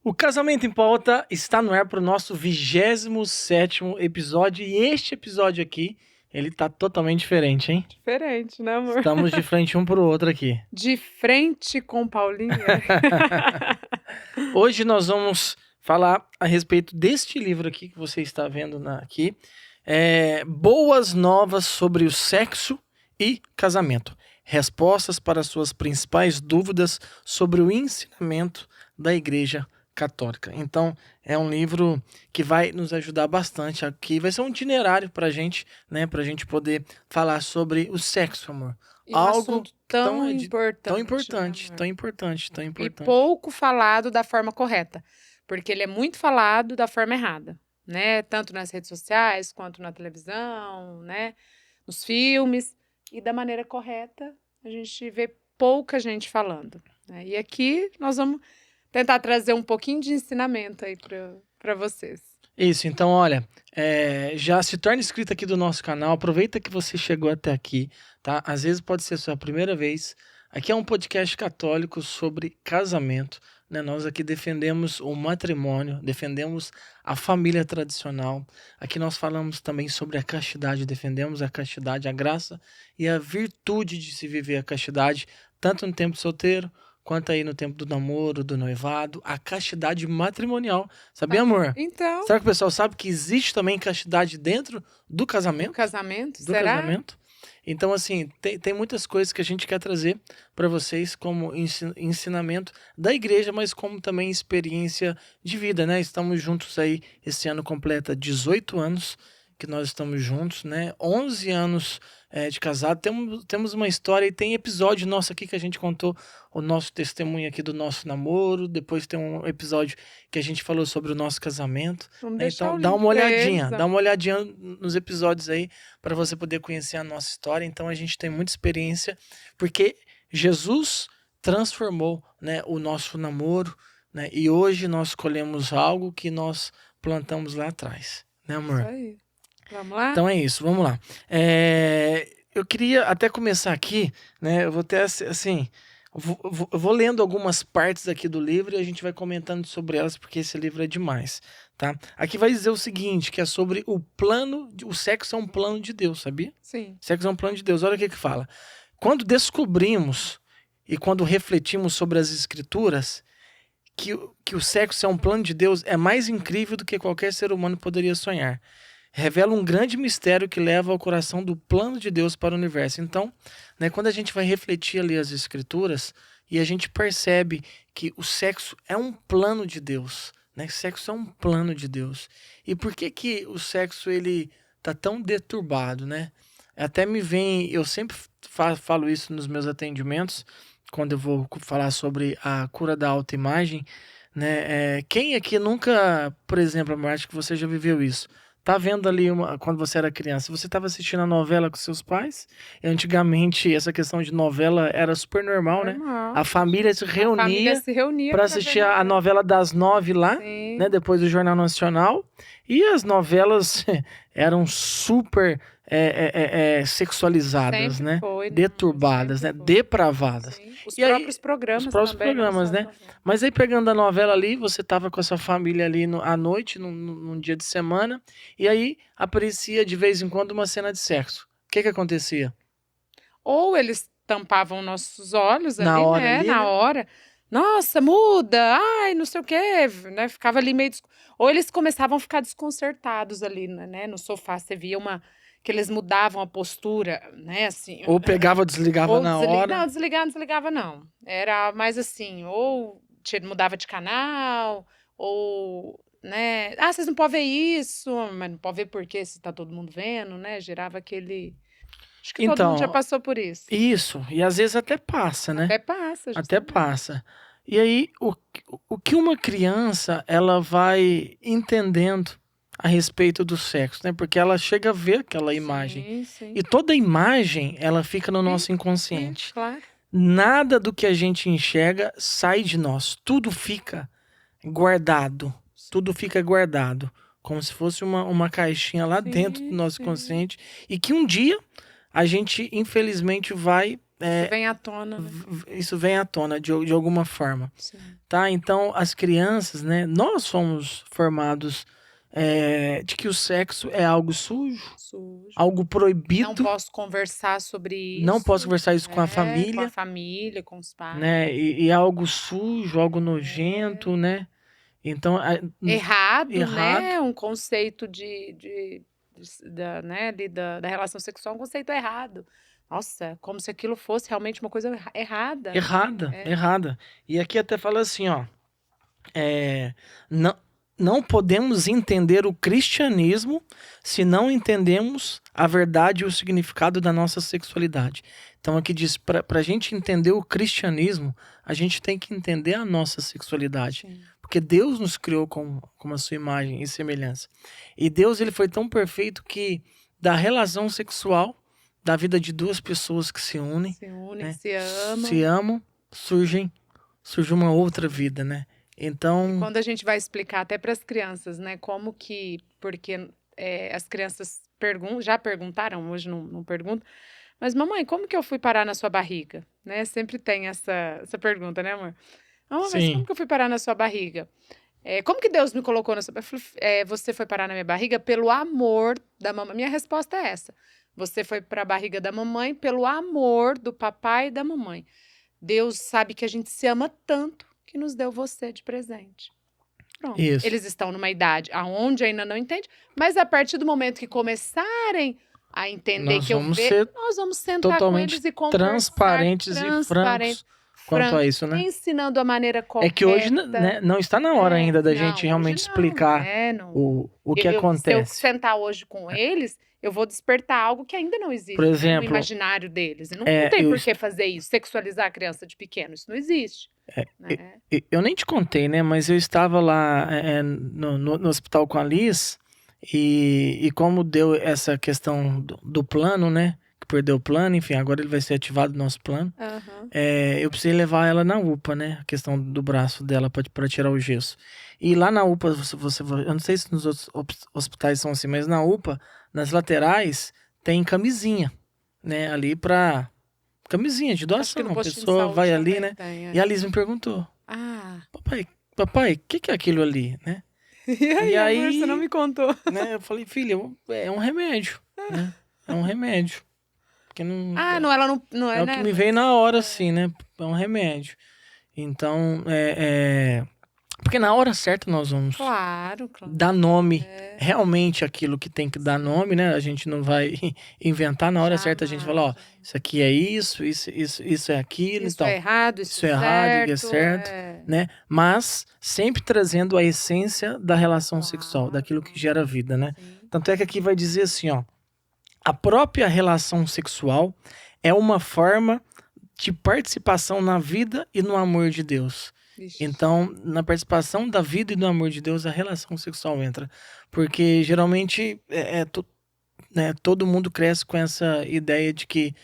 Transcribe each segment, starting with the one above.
O Casamento em Pauta está no ar para o nosso 27º episódio e este episódio aqui, ele tá totalmente diferente, hein? Diferente, né, amor? Estamos de frente um pro outro aqui. De frente com Paulinha. Hoje nós vamos falar a respeito deste livro aqui que você está vendo aqui. Boas novas sobre o sexo e casamento. Respostas para suas principais dúvidas sobre o ensinamento da Igreja Católica. Então, é um livro que vai nos ajudar bastante aqui. Vai ser um itinerário pra gente, né? Pra gente poder falar sobre o sexo, amor. E algo tão importante. E pouco falado da forma correta. Porque ele é muito falado da forma errada, né? Tanto nas redes sociais, quanto na televisão, né? Nos filmes. E da maneira correta, a gente vê pouca gente falando, né? E aqui nós vamos tentar trazer um pouquinho de ensinamento aí para vocês. Isso, então olha, já se torna inscrito aqui do nosso canal, aproveita que você chegou até aqui, tá? Às vezes pode ser a sua primeira vez. Aqui é um podcast católico sobre casamento, né? Nós aqui defendemos o matrimônio, defendemos a família tradicional. Aqui nós falamos também sobre a castidade, defendemos a castidade, a graça e a virtude de se viver a castidade, tanto no tempo solteiro, quanto aí no tempo do namoro, do noivado, a castidade matrimonial. Sabia, amor? Então. Será que o pessoal sabe que existe também castidade dentro do casamento? Do casamento? Do Será? casamento. Então, assim, tem muitas coisas que a gente quer trazer para vocês como ensinamento da igreja, mas como também experiência de vida, né? Estamos juntos aí, esse ano completa 18 anos que nós estamos juntos, né? 11 anos de casado. Temos uma história e tem episódio nosso aqui que a gente contou o nosso testemunho aqui do nosso namoro. Depois tem um episódio que a gente falou sobre o nosso casamento. Vamos deixar então, dá uma olhadinha nos episódios aí para você poder conhecer a nossa história. Então, a gente tem muita experiência porque Jesus transformou, né, o nosso namoro, né? E hoje nós colhemos algo que nós plantamos lá atrás, né, amor? Isso aí. Vamos lá? Então é isso, vamos lá. Eu queria até começar aqui, né? Eu vou ter assim, eu vou lendo algumas partes aqui do livro e a gente vai comentando sobre elas, porque esse livro é demais, tá? Aqui vai dizer o seguinte, que é sobre o sexo é um plano de Deus, sabia? Sim. Sexo é um plano de Deus. Olha o que fala. Quando descobrimos e quando refletimos sobre as escrituras, que o sexo é um plano de Deus, é mais incrível do que qualquer ser humano poderia sonhar. Revela um grande mistério que leva ao coração do plano de Deus para o universo. Então, né, quando a gente vai refletir ali as escrituras e a gente percebe que o sexo é um plano de Deus, né? Sexo é um plano de Deus. E por que o sexo ele tá tão deturbado, né? Até me vem, eu sempre falo isso nos meus atendimentos, quando eu vou falar sobre a cura da autoimagem, né? Quem aqui nunca, por exemplo, acho que você já viveu isso. Tá vendo ali quando você era criança, você estava assistindo a novela com seus pais? E antigamente essa questão de novela era super normal, né? A família se reunia para assistir a novela das 9 lá, né? Depois do Jornal Nacional. E as novelas eram super sexualizadas, Sempre né? foi, Deturbadas, né? Depravadas. Sim. Os próprios programas, né? Mas aí pegando a novela ali, você tava com a sua família ali à noite, num dia de semana, e aí aparecia de vez em quando uma cena de sexo. O que acontecia? Ou eles tampavam nossos olhos ali, na hora. Nossa, muda! Ai, não sei o quê, né? Ficava ali meio... Ou eles começavam a ficar desconcertados ali, né? No sofá, você via que eles mudavam a postura, né, assim. Ou pegava, desligava na hora. Não, desligava não. Era mais assim, ou mudava de canal, ou, né, vocês não podem ver isso, mas não pode ver por quê, se tá todo mundo vendo, né, gerava aquele... Acho que todo mundo já passou por isso. Isso, e às vezes até passa, né? Até passa. E aí, o que uma criança, ela vai entendendo a respeito do sexo, né? Porque ela chega a ver aquela imagem. Sim. E toda imagem, ela fica no nosso inconsciente. Sim, claro. Nada do que a gente enxerga sai de nós. Tudo fica guardado. Tudo fica guardado. Como se fosse uma caixinha lá dentro do nosso consciente. E que um dia a gente, infelizmente, vai Isso vem à tona, né? Isso vem à tona de alguma forma. Sim. Tá? Então, as crianças, né? Nós fomos formados de que o sexo é algo sujo, algo proibido. Não posso conversar sobre isso. Não posso conversar isso com a Com a família, família, com os pais. né? E é algo sujo, algo nojento, né? Então, Errado, né? Um conceito da relação sexual, um conceito errado. Nossa, como se aquilo fosse realmente uma coisa errada. Errada. E aqui até fala assim, ó. Não podemos entender o cristianismo se não entendemos a verdade e o significado da nossa sexualidade. Então aqui diz, para a gente entender o cristianismo, a gente tem que entender a nossa sexualidade. Sim. Porque Deus nos criou com a sua imagem e semelhança. E Deus, ele foi tão perfeito que da relação sexual, da vida de duas pessoas que se unem, né, se amam, surge uma outra vida, né? Então, quando a gente vai explicar até para as crianças, né, como que, porque as crianças já perguntaram, hoje não perguntam, mas mamãe, como que eu fui parar na sua barriga? Né? Sempre tem essa pergunta, né, amor? Mas como que eu fui parar na sua barriga? Como que Deus me colocou na sua barriga? Você foi parar na minha barriga pelo amor da mamãe. Minha resposta é essa. Você foi para a barriga da mamãe pelo amor do papai e da mamãe. Deus sabe que a gente se ama tanto que nos deu você de presente. Pronto. Isso. Eles estão numa idade aonde ainda não entende, mas a partir do momento que começarem a entender nós vamos sentar com eles e conversar. Transparentes e francos quanto a isso, né? Ensinando a maneira correta. É que hoje, né, não está na hora ainda da gente realmente explicar o que acontece. Se eu sentar hoje com eles, eu vou despertar algo que ainda não existe. Por exemplo, no imaginário deles. Não tem por que fazer isso, sexualizar a criança de pequeno. Isso não existe. Eu nem te contei, né? Mas eu estava lá no hospital com a Liz e como deu essa questão do plano, né? Que perdeu o plano, enfim, agora ele vai ser ativado o nosso plano. Uhum. Eu precisei levar ela na UPA, né? A questão do braço dela para tirar o gesso. E lá na UPA, eu não sei se nos outros hospitais são assim, mas na UPA, nas laterais, tem camisinha, né? Ali pra... Camisinha de doação, a pessoa vai ali, né? E a Liz me perguntou: papai, o que é aquilo ali, né? E aí, amor, você não me contou. Né, eu falei, filha, é um remédio, né? É um remédio. Porque não, ela não é, o que me veio na hora, assim, né? É um remédio. Então, porque na hora certa nós vamos dar nome, realmente aquilo que tem que dar nome, né? A gente não vai inventar, na hora certa a gente fala, ó, isso aqui é isso é aquilo, isso então, é errado, isso é errado, isso é certo, né? Mas sempre trazendo a essência da relação sexual, daquilo que gera vida, né? Sim. Tanto é que aqui vai dizer assim, ó, a própria relação sexual é uma forma de participação na vida e no amor de Deus. Ixi. Então, na participação da vida e do amor de Deus, a relação sexual entra. Porque, geralmente, todo mundo cresce com essa ideia de que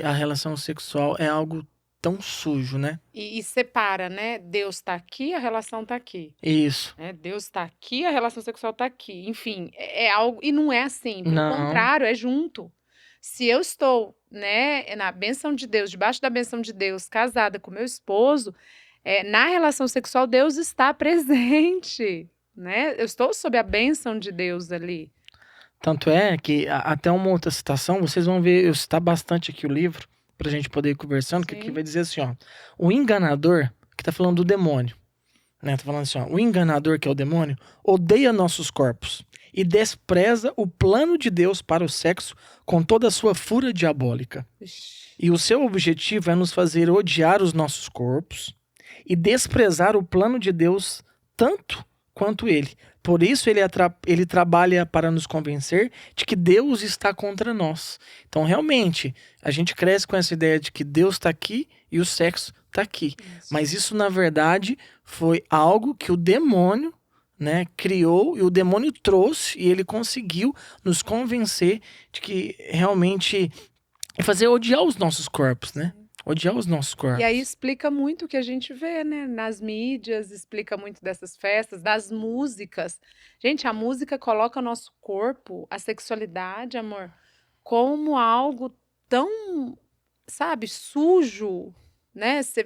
a relação sexual é algo tão sujo, né? E separa, né? Deus tá aqui, a relação tá aqui. Isso. Deus tá aqui, a relação sexual tá aqui. Enfim, é algo... E não é assim, pelo contrário, é junto. Se eu estou, né, na bênção de Deus, debaixo da bênção de Deus, casada com meu esposo... na relação sexual, Deus está presente, né? Eu estou sob a bênção de Deus ali. Tanto é que, até uma outra citação, vocês vão ver, eu citar bastante aqui o livro, pra gente poder ir conversando, Sim. que aqui vai dizer assim, ó, o enganador, que tá falando do demônio, né? Tá falando assim, ó, o enganador, que é o demônio, odeia nossos corpos e despreza o plano de Deus para o sexo com toda a sua fúria diabólica. Ixi. E o seu objetivo é nos fazer odiar os nossos corpos e desprezar o plano de Deus tanto quanto ele. Por isso ele trabalha para nos convencer de que Deus está contra nós. Então, realmente, a gente cresce com essa ideia de que Deus está aqui e o sexo está aqui. Isso. Mas isso, na verdade, foi algo que o demônio, né, criou, e o demônio trouxe, e ele conseguiu nos convencer de que realmente é fazer odiar os nossos corpos, né? Odiar os nossos corpos. E aí explica muito o que a gente vê, né? Nas mídias, explica muito dessas festas, das músicas. Gente, a música coloca o nosso corpo, a sexualidade, amor, como algo tão sabe, sujo, né? Se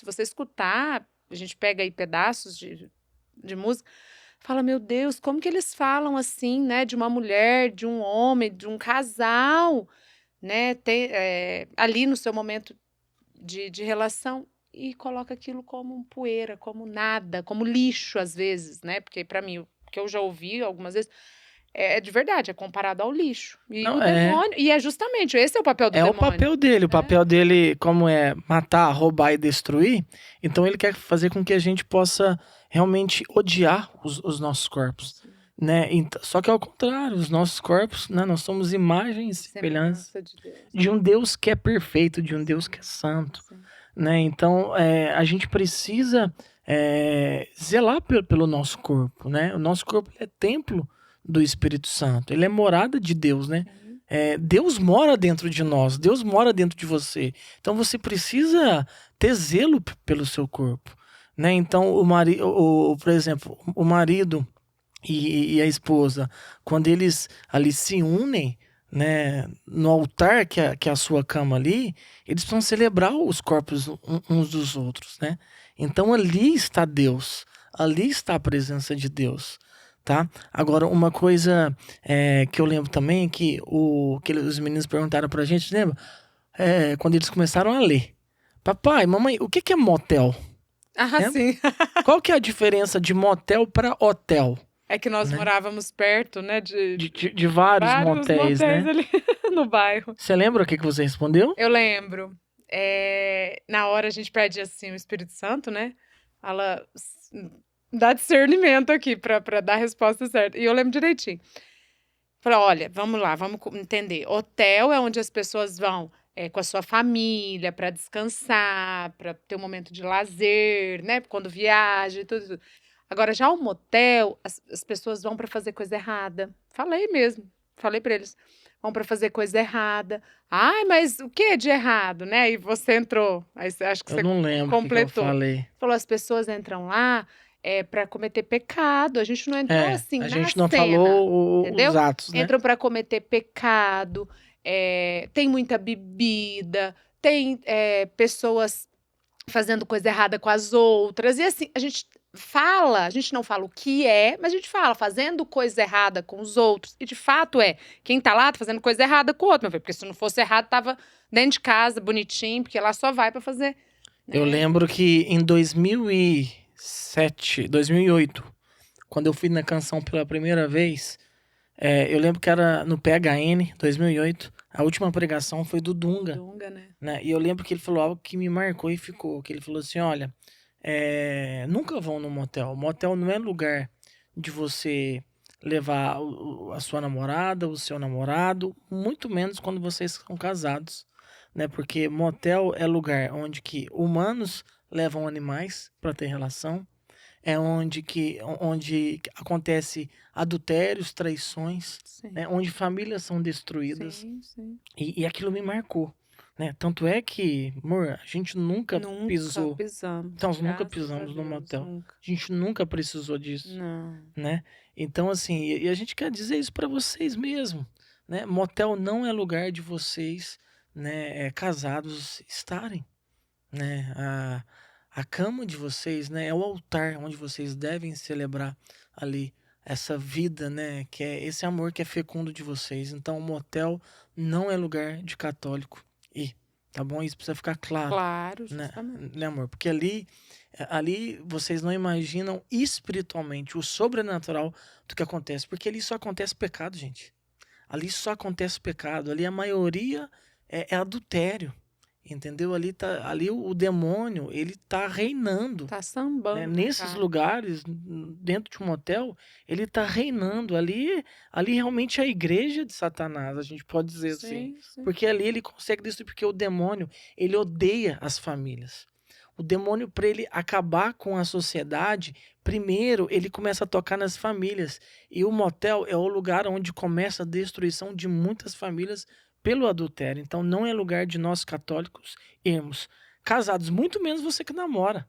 você escutar, a gente pega aí pedaços de música, fala, meu Deus, como que eles falam assim, né? De uma mulher, de um homem, de um casal, né? Ali no seu momento de relação e coloca aquilo como poeira, como nada, como lixo às vezes, né? Porque para mim, o que eu já ouvi algumas vezes, é de verdade, é comparado ao lixo. E Não, o demônio, e é justamente, esse é o papel do é o demônio. papel dele. O papel dele, como é matar, roubar e destruir, então ele quer fazer com que a gente possa realmente odiar os nossos corpos. Né? Só que ao contrário, os nossos corpos, né, nós somos imagens e semelhanças de um Deus que é perfeito, de um Deus que é santo. Né? Então, a gente precisa zelar pelo nosso corpo. Né? O nosso corpo é templo do Espírito Santo, ele é morada de Deus. Né? Deus mora dentro de nós, Deus mora dentro de você. Então, você precisa ter zelo pelo seu corpo. Né? Então, por exemplo, o marido e a esposa, quando eles ali se unem, né, no altar que é a sua cama ali, eles precisam celebrar os corpos uns dos outros, né? Então ali está Deus, ali está a presença de Deus, tá? Agora, uma coisa que eu lembro também, que os meninos perguntaram pra gente, lembra? Quando eles começaram a ler. Papai, mamãe, o que é motel? Sim. Qual que é a diferença de motel para hotel? É que nós morávamos perto, né, de vários motéis, né? ali no bairro. Você lembra o que você respondeu? Eu lembro. Na hora a gente pede assim o Espírito Santo, né? Ela dá discernimento aqui pra dar a resposta certa. E eu lembro direitinho. Falei, olha, vamos lá, vamos entender. Hotel é onde as pessoas vão com a sua família para descansar, para ter um momento de lazer, né? Quando viaja e tudo. Agora, já o motel, as pessoas vão para fazer coisa errada. Falei mesmo, falei para eles. Vão para fazer coisa errada. Ai, mas o que é de errado, né? E você entrou. Aí acho que Eu você não lembro o que eu falei. Falou, as pessoas entram lá para cometer pecado. A gente não entrou assim a na gente não cena, falou entendeu? os atos, né? Entram para cometer pecado. Tem muita bebida. Tem pessoas fazendo coisa errada com as outras. E assim, a gente não fala o que mas a gente fala fazendo coisa errada com os outros. E de fato quem tá lá tá fazendo coisa errada com o outro, meu filho, porque se não fosse errado, tava dentro de casa, bonitinho, porque lá só vai pra fazer. Né? Eu lembro que em 2007, 2008, quando eu fui na Canção pela primeira vez, eu lembro que era no PHN, 2008, a última pregação foi do Dunga. Dunga, né? E eu lembro que ele falou algo que me marcou e ficou, que ele falou assim, olha, nunca vão no motel. Motel não é lugar de você levar a sua namorada, o seu namorado, muito menos quando vocês são casados, né? Porque motel é lugar onde que humanos levam animais para ter relação, é onde acontece adultérios, traições, né? Onde famílias são destruídas. Sim. E aquilo me marcou. Né? Tanto é que, amor, a gente nunca pisou. Pisamos. Então, nós nunca pisamos no motel. Nunca. A gente nunca precisou disso. Não. Né? Então, assim, e a gente quer dizer isso para vocês mesmo. Né? Motel não é lugar de vocês, né, casados estarem. Né? A cama de vocês, né, é o altar onde vocês devem celebrar ali essa vida, né, que é esse amor que é fecundo de vocês. Então, o motel não é lugar de católico. Tá bom? Isso precisa ficar claro. Claro, justamente. Né, amor? Porque ali vocês não imaginam espiritualmente o sobrenatural do que acontece. Porque ali só acontece pecado, gente. Ali só acontece pecado. Ali a maioria é adultério. Entendeu? Ali o demônio, ele tá reinando. Tá sambando. Né? Nesses lugares, dentro de um motel, ele tá reinando. Ali realmente é a igreja de Satanás, a gente pode dizer assim. Porque ali ele consegue destruir, porque o demônio, ele odeia as famílias. O demônio, para ele acabar com a sociedade, primeiro ele começa a tocar nas famílias. E o motel é o lugar onde começa a destruição de muitas famílias pelo adultério. Então não é lugar de nós católicos irmos casados, muito menos você que namora.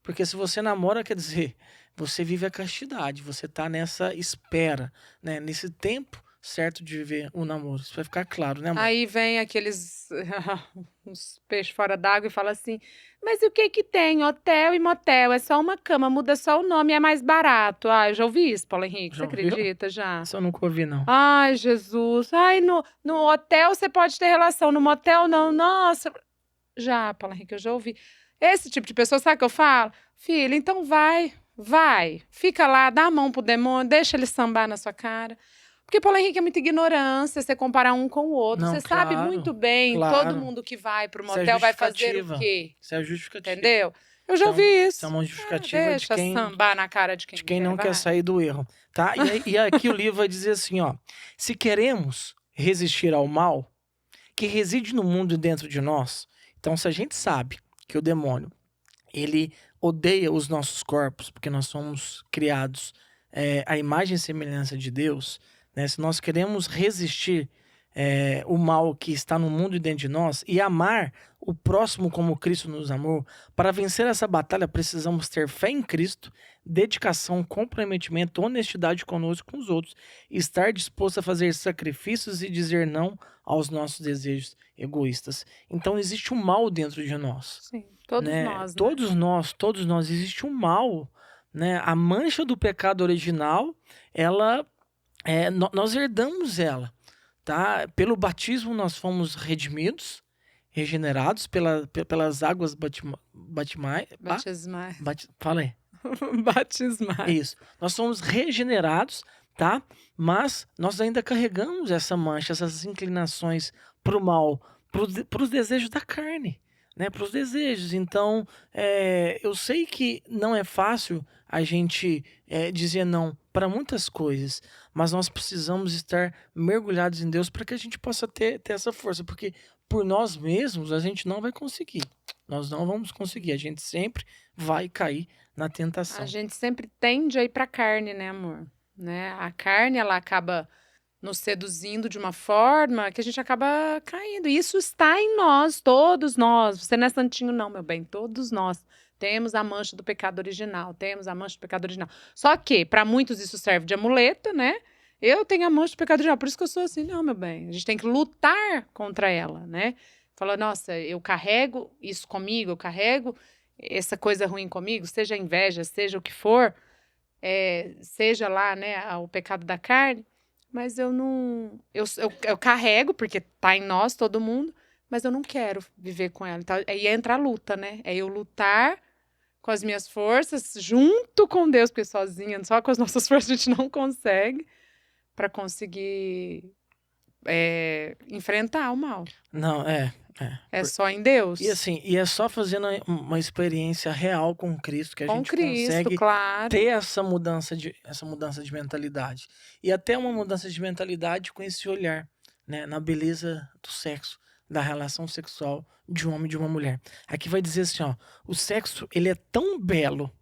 Porque se você namora, quer dizer, você vive a castidade, você tá nessa espera, né? Nesse tempo certo de viver o namoro. Isso vai ficar claro, né, amor? Aí vem aqueles uns peixes fora d'água e fala assim, mas o que que tem? Hotel e motel, é só uma cama, muda só o nome, é mais barato. Ah, eu já ouvi isso, Paulo Henrique, Já você ouviu? acredita já? Isso eu nunca ouvi, não. Ai, Jesus. Ai, no hotel você pode ter relação, no motel não. Nossa. Já, Paulo Henrique, eu já ouvi. Esse tipo de pessoa, sabe o que eu falo? Filha, então vai. Fica lá, dá a mão pro demônio, deixa ele sambar na sua cara. Porque, Paulo Henrique, é muita ignorância você comparar um com o outro. Não, Você sabe claro, muito bem, todo claro. mundo que vai pro Isso é motel vai fazer o justificativa. quê? Isso é justificativa. Entendeu? Eu já Então, ouvi isso isso. é uma justificativa de Deixa quem, sambar na cara de quem não quer vai. sair do erro, tá? E aqui o livro vai dizer assim, ó. Se queremos resistir ao mal que reside no mundo e dentro de nós, então se a gente sabe que o demônio, ele odeia os nossos corpos, porque nós somos criados à imagem e semelhança de Deus, né? Se nós queremos resistir o mal que está no mundo e dentro de nós e amar o próximo como Cristo nos amou, para vencer essa batalha precisamos ter fé em Cristo, dedicação, comprometimento, honestidade conosco e com os outros, estar disposto a fazer sacrifícios e dizer não aos nossos desejos egoístas. Então existe um mal dentro de nós. Sim, todos né? nós, né? Todos nós, existe um mal, né? A mancha do pecado original, ela, nós herdamos ela, tá? Pelo batismo nós fomos redimidos, regenerados pelas águas Batismais. fala aí. Batismais. Isso. Nós somos regenerados, tá? Mas nós ainda carregamos essa mancha, essas inclinações para o mal, para os desejos da carne, né? Para os desejos. Então, eu sei que não é fácil a gente dizer não para muitas coisas, mas nós precisamos estar mergulhados em Deus para que a gente possa ter essa força, porque por nós mesmos a gente não vai conseguir. Nós não vamos conseguir. A gente sempre vai cair na tentação. A gente sempre tende a ir para a carne, né, amor? Né? A carne, ela acaba nos seduzindo de uma forma que a gente acaba caindo. E isso está em nós, todos nós. Você não é santinho não, meu bem. Todos nós temos a mancha do pecado original. Só que, para muitos, isso serve de amuleto, né? Eu tenho a mancha do pecado original, por isso que eu sou assim. Não, meu bem. A gente tem que lutar contra ela, né? Fala, nossa, eu carrego isso comigo, eu carrego essa coisa ruim comigo, seja a inveja, seja o que for, seja lá, né, o pecado da carne, mas eu não... Eu carrego, porque tá em nós, todo mundo, mas eu não quero viver com ela. Então, aí entra a luta, né? É eu lutar com as minhas forças, junto com Deus, porque sozinha, só com as nossas forças a gente não consegue, para conseguir enfrentar o mal. Não, É só em Deus. E assim, é só fazendo uma experiência real com Cristo que a gente consegue claro. ter essa mudança de mentalidade. E até uma mudança de mentalidade com esse olhar, né, na beleza do sexo, da relação sexual de um homem e de uma mulher. Aqui vai dizer assim, ó, o sexo, ele é tão belo,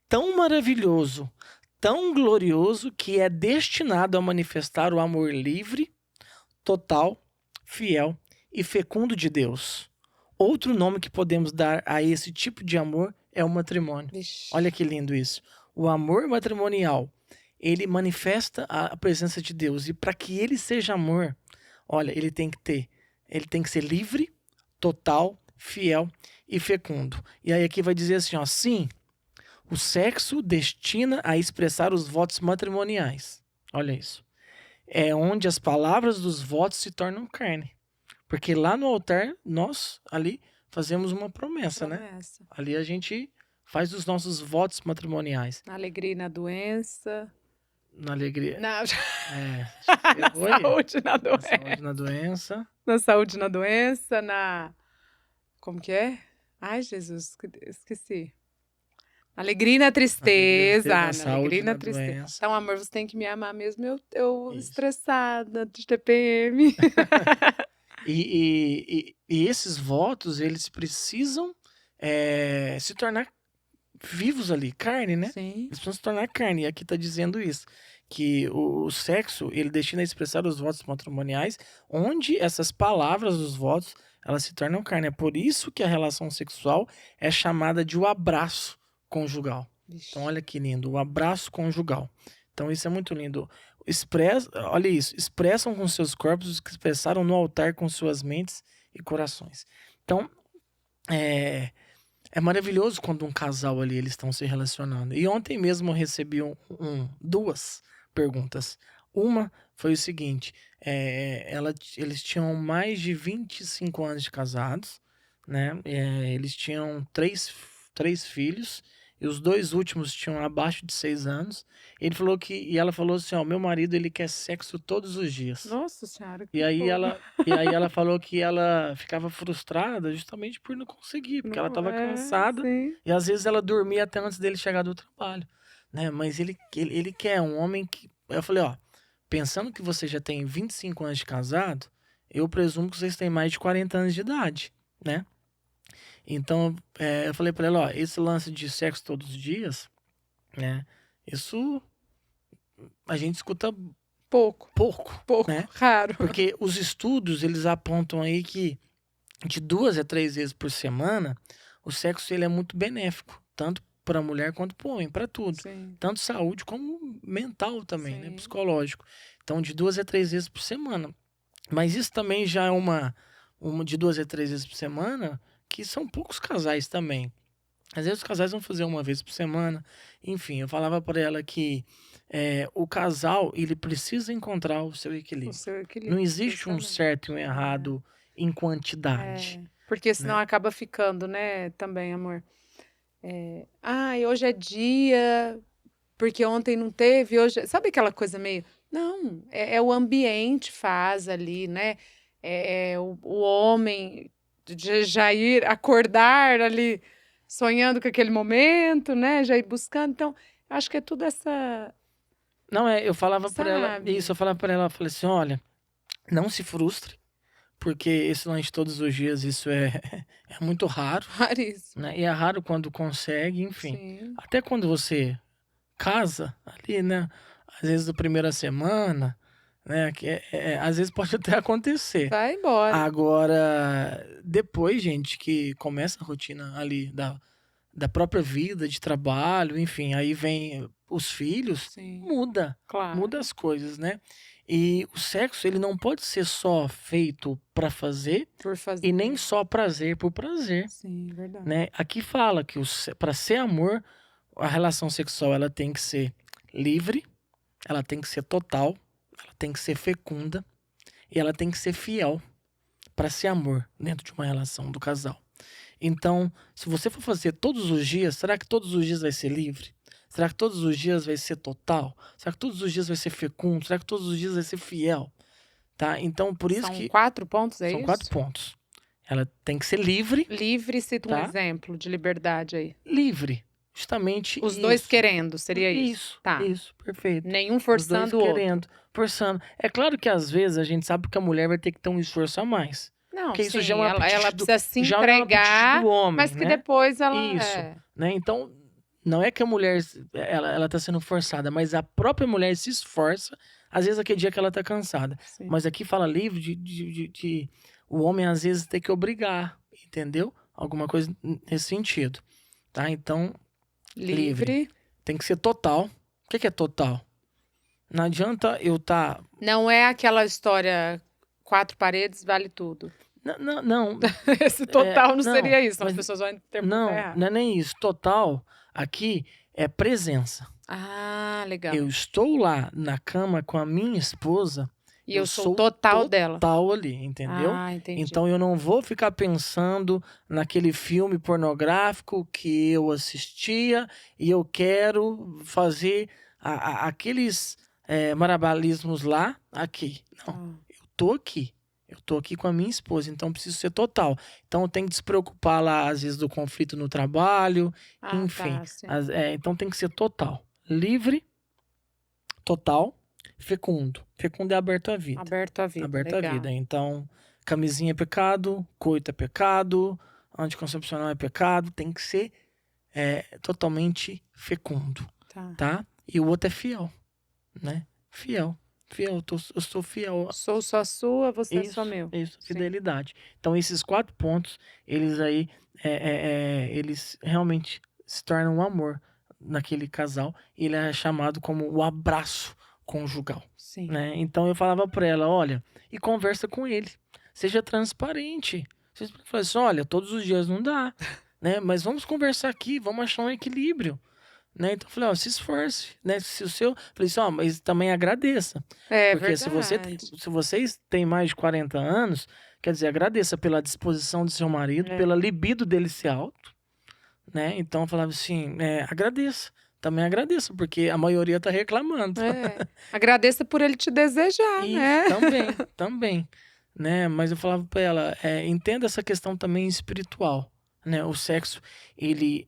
tão maravilhoso, tão glorioso, que é destinado a manifestar o amor livre, total, fiel e fecundo de Deus. Outro nome que podemos dar a esse tipo de amor é o matrimônio. Vixe. Olha que lindo isso. O amor matrimonial, ele manifesta a presença de Deus. E para que ele seja amor, olha, ele tem que ser livre, total, fiel e fecundo. E aí aqui vai dizer assim, ó, sim, o sexo destina a expressar os votos matrimoniais. Olha isso. É onde as palavras dos votos se tornam carne. Porque lá no altar, nós ali fazemos uma promessa, né? Ali a gente faz os nossos votos matrimoniais. Na alegria e na doença. Na alegria. Na Na saúde, na doença. Na saúde, na doença. Na saúde, na doença, Como que é? Ai, Jesus, esqueci. Na alegria e na tristeza. Na alegria e na tristeza. Doença. Então, amor, você tem que me amar mesmo. Eu estressada de TPM. E esses votos, eles precisam se tornar vivos ali, carne, né? Sim. Eles precisam se tornar carne. E aqui está dizendo isso, que o sexo, ele destina a expressar os votos matrimoniais, onde essas palavras dos votos, elas se tornam carne. É por isso que a relação sexual é chamada de o abraço conjugal. Vixe. Então, olha que lindo, o abraço conjugal. Então, isso é muito lindo. Olha isso, expressam com seus corpos o que expressaram no altar com suas mentes e corações. Então, é maravilhoso quando um casal ali, eles estão se relacionando. E ontem mesmo eu recebi duas perguntas. Uma foi o seguinte, eles tinham mais de 25 anos de casados, né? Eles tinham três filhos, e os dois últimos tinham abaixo de 6 anos. E ela falou assim, ó, meu marido, ele quer sexo todos os dias. Nossa Senhora, que E aí fogo. ela falou que ela ficava frustrada justamente por não conseguir, porque ela estava cansada Sim. e às vezes ela dormia até antes dele chegar do trabalho, né? Mas ele quer um homem que... Eu falei, ó, pensando que você já tem 25 anos de casado, eu presumo que vocês têm mais de 40 anos de idade, né? Então, eu falei pra ela, ó, esse lance de sexo todos os dias, né? Isso a gente escuta Pouco, pouco, né? raro. Porque os estudos, eles apontam aí que de 2 a 3 vezes por semana, o sexo ele é muito benéfico, tanto para a mulher quanto para o homem, para tudo. Sim. Tanto saúde como mental também, né? Sim. Psicológico. Então, de 2 a 3 vezes por semana. Mas isso também já é uma de 2 a 3 vezes por semana, que são poucos casais também. Às vezes os casais vão fazer uma vez por semana. Enfim, eu falava para ela que o casal, ele precisa encontrar o seu equilíbrio. Não existe um certo e um errado em quantidade. Porque senão acaba ficando, né, também, amor. E hoje é dia, porque ontem não teve, hoje... Sabe aquela coisa meio... Não, é o ambiente faz ali, né? O homem já ir acordar ali, sonhando com aquele momento, né? Já ir buscando. Então, acho que é tudo essa... Não, eu falava para ela isso, eu falava para ela, eu falei assim, olha, não se frustre, porque esse lanche todos os dias, isso é muito raro. Raríssimo. Né? E é raro quando consegue, enfim. Sim. Até quando você casa ali, né? Às vezes da primeira semana, né? Que às vezes pode até acontecer. Vai embora. Agora, depois, gente, que começa a rotina ali da própria vida, de trabalho, enfim, aí vem os filhos, Sim. muda as coisas, né? E o sexo, ele não pode ser só feito para fazer, Por fazer. e nem só prazer por prazer. Sim, verdade. Né? Aqui fala que para ser amor, a relação sexual ela tem que ser livre, ela tem que ser total, ela tem que ser fecunda e ela tem que ser fiel para ser amor dentro de uma relação do casal. Então, se você for fazer todos os dias, será que todos os dias vai ser livre? Será que todos os dias vai ser total? Será que todos os dias vai ser fecundo? Será que todos os dias vai ser fiel? Tá? Então, por isso que... São 4 pontos, é isso? São 4 pontos. Ela tem que ser livre. Livre, cita um exemplo de liberdade aí. Livre. Justamente os dois querendo, seria isso? Isso, perfeito. Nenhum forçando o outro. Querendo, forçando. É claro que às vezes a gente sabe que a mulher vai ter que ter um esforço a mais. Não, porque sim, isso já é uma ela precisa se entregar, do homem, mas que né? depois ela... Isso, né? Então, não é que a mulher, ela tá sendo forçada, mas a própria mulher se esforça, às vezes aquele dia que ela tá cansada. Sim. Mas aqui fala livre de o homem às vezes ter que obrigar, entendeu? Alguma coisa nesse sentido, tá? Então... Livre. Tem que ser total. O que é total? Não adianta eu estar... Não é aquela história 4 paredes vale tudo. Não. Esse total não seria isso. As pessoas vão interpretar errado. Não é nem isso. Total aqui é presença. Ah, legal. Eu estou lá na cama com a minha esposa... E eu sou total dela. Total ali, entendeu? Ah, entendi. Então eu não vou ficar pensando naquele filme pornográfico que eu assistia e eu quero fazer aqueles marabalismos lá, aqui. Não, eu tô aqui. Eu tô aqui com a minha esposa, então preciso ser total. Então eu tenho que despreocupar lá, às vezes, do conflito no trabalho, enfim. Então tem que ser total. Livre, total. Fecundo. Fecundo é aberto à vida. Aberto à vida. Aberto à vida. Então, camisinha é pecado, coito é pecado, anticoncepcional é pecado. Tem que ser totalmente fecundo. Tá? E o outro é fiel. Né? Fiel. Eu sou fiel. Sou só sua, você é só meu. Isso, fidelidade. Então, esses 4 pontos, eles aí, eles realmente se tornam um amor naquele casal. E ele é chamado como o abraço conjugal. Sim. Né? Então eu falava para ela, olha, e conversa com ele. seja transparente. Você fala assim, olha, todos os dias não dá, né? Mas vamos conversar aqui, vamos achar um equilíbrio, né? Então eu falei, ó, se esforce, né? Se o seu, falei assim, ó, mas também agradeça, É porque se verdade. vocês têm mais de 40 anos, quer dizer, agradeça pela disposição do seu marido, É. pela libido dele ser alto, né? Então eu falava assim, agradeça. Também agradeça, porque a maioria tá reclamando. Agradeça por ele te desejar, Isso, né? também, né? Mas eu falava pra ela, entenda essa questão também espiritual, né? O sexo, ele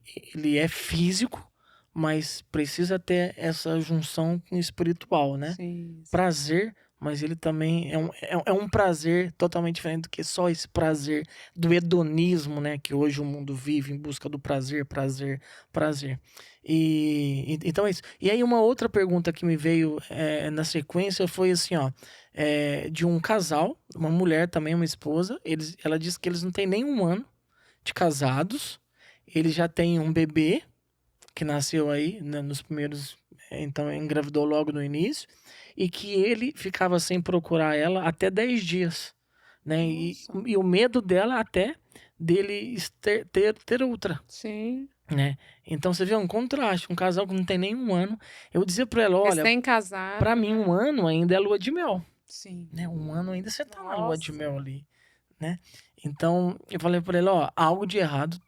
é físico, mas precisa ter essa junção com o espiritual, né? Sim. Prazer, mas ele também é um prazer totalmente diferente do que só esse prazer do hedonismo, né? Que hoje o mundo vive em busca do prazer. Então é isso. E aí uma outra pergunta que me veio na sequência foi assim, ó, de um casal, uma mulher também, uma esposa, ela disse que eles não têm nem um ano de casados, eles já têm um bebê que nasceu aí, né, nos primeiros, então engravidou logo no início, e que ele ficava sem procurar ela até 10 dias, né? E o medo dela até dele ter outra. Sim. Né? Então você vê um contraste, um casal que não tem nem um ano. Eu dizia pra ela, olha, Recém-casado, pra mim um ano ainda é lua de mel, Sim. né? Um ano ainda você tá na lua de mel ali, né? Então eu falei pra ela, ó, algo de errado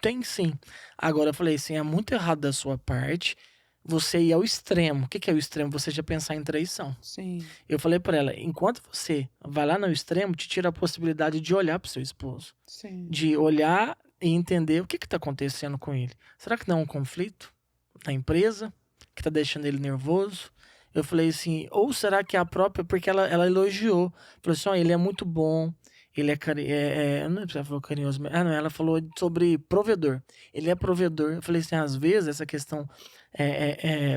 tem sim. Agora eu falei assim, é muito errado da sua parte você ir ao extremo. O que é o extremo? Você já pensar em traição. Sim. Eu falei pra ela, enquanto você vai lá no extremo, te tira a possibilidade de olhar pro seu esposo. Sim. De olhar e entender o que está acontecendo com ele. Será que não é um conflito na empresa que está deixando ele nervoso? Eu falei assim, ou será que é a própria, porque ela elogiou, falou assim, ó, ele é muito bom, ele eu não sei se ela falou carinhoso, mas, não, ela falou sobre provedor, ele é provedor. Eu falei assim, às vezes essa questão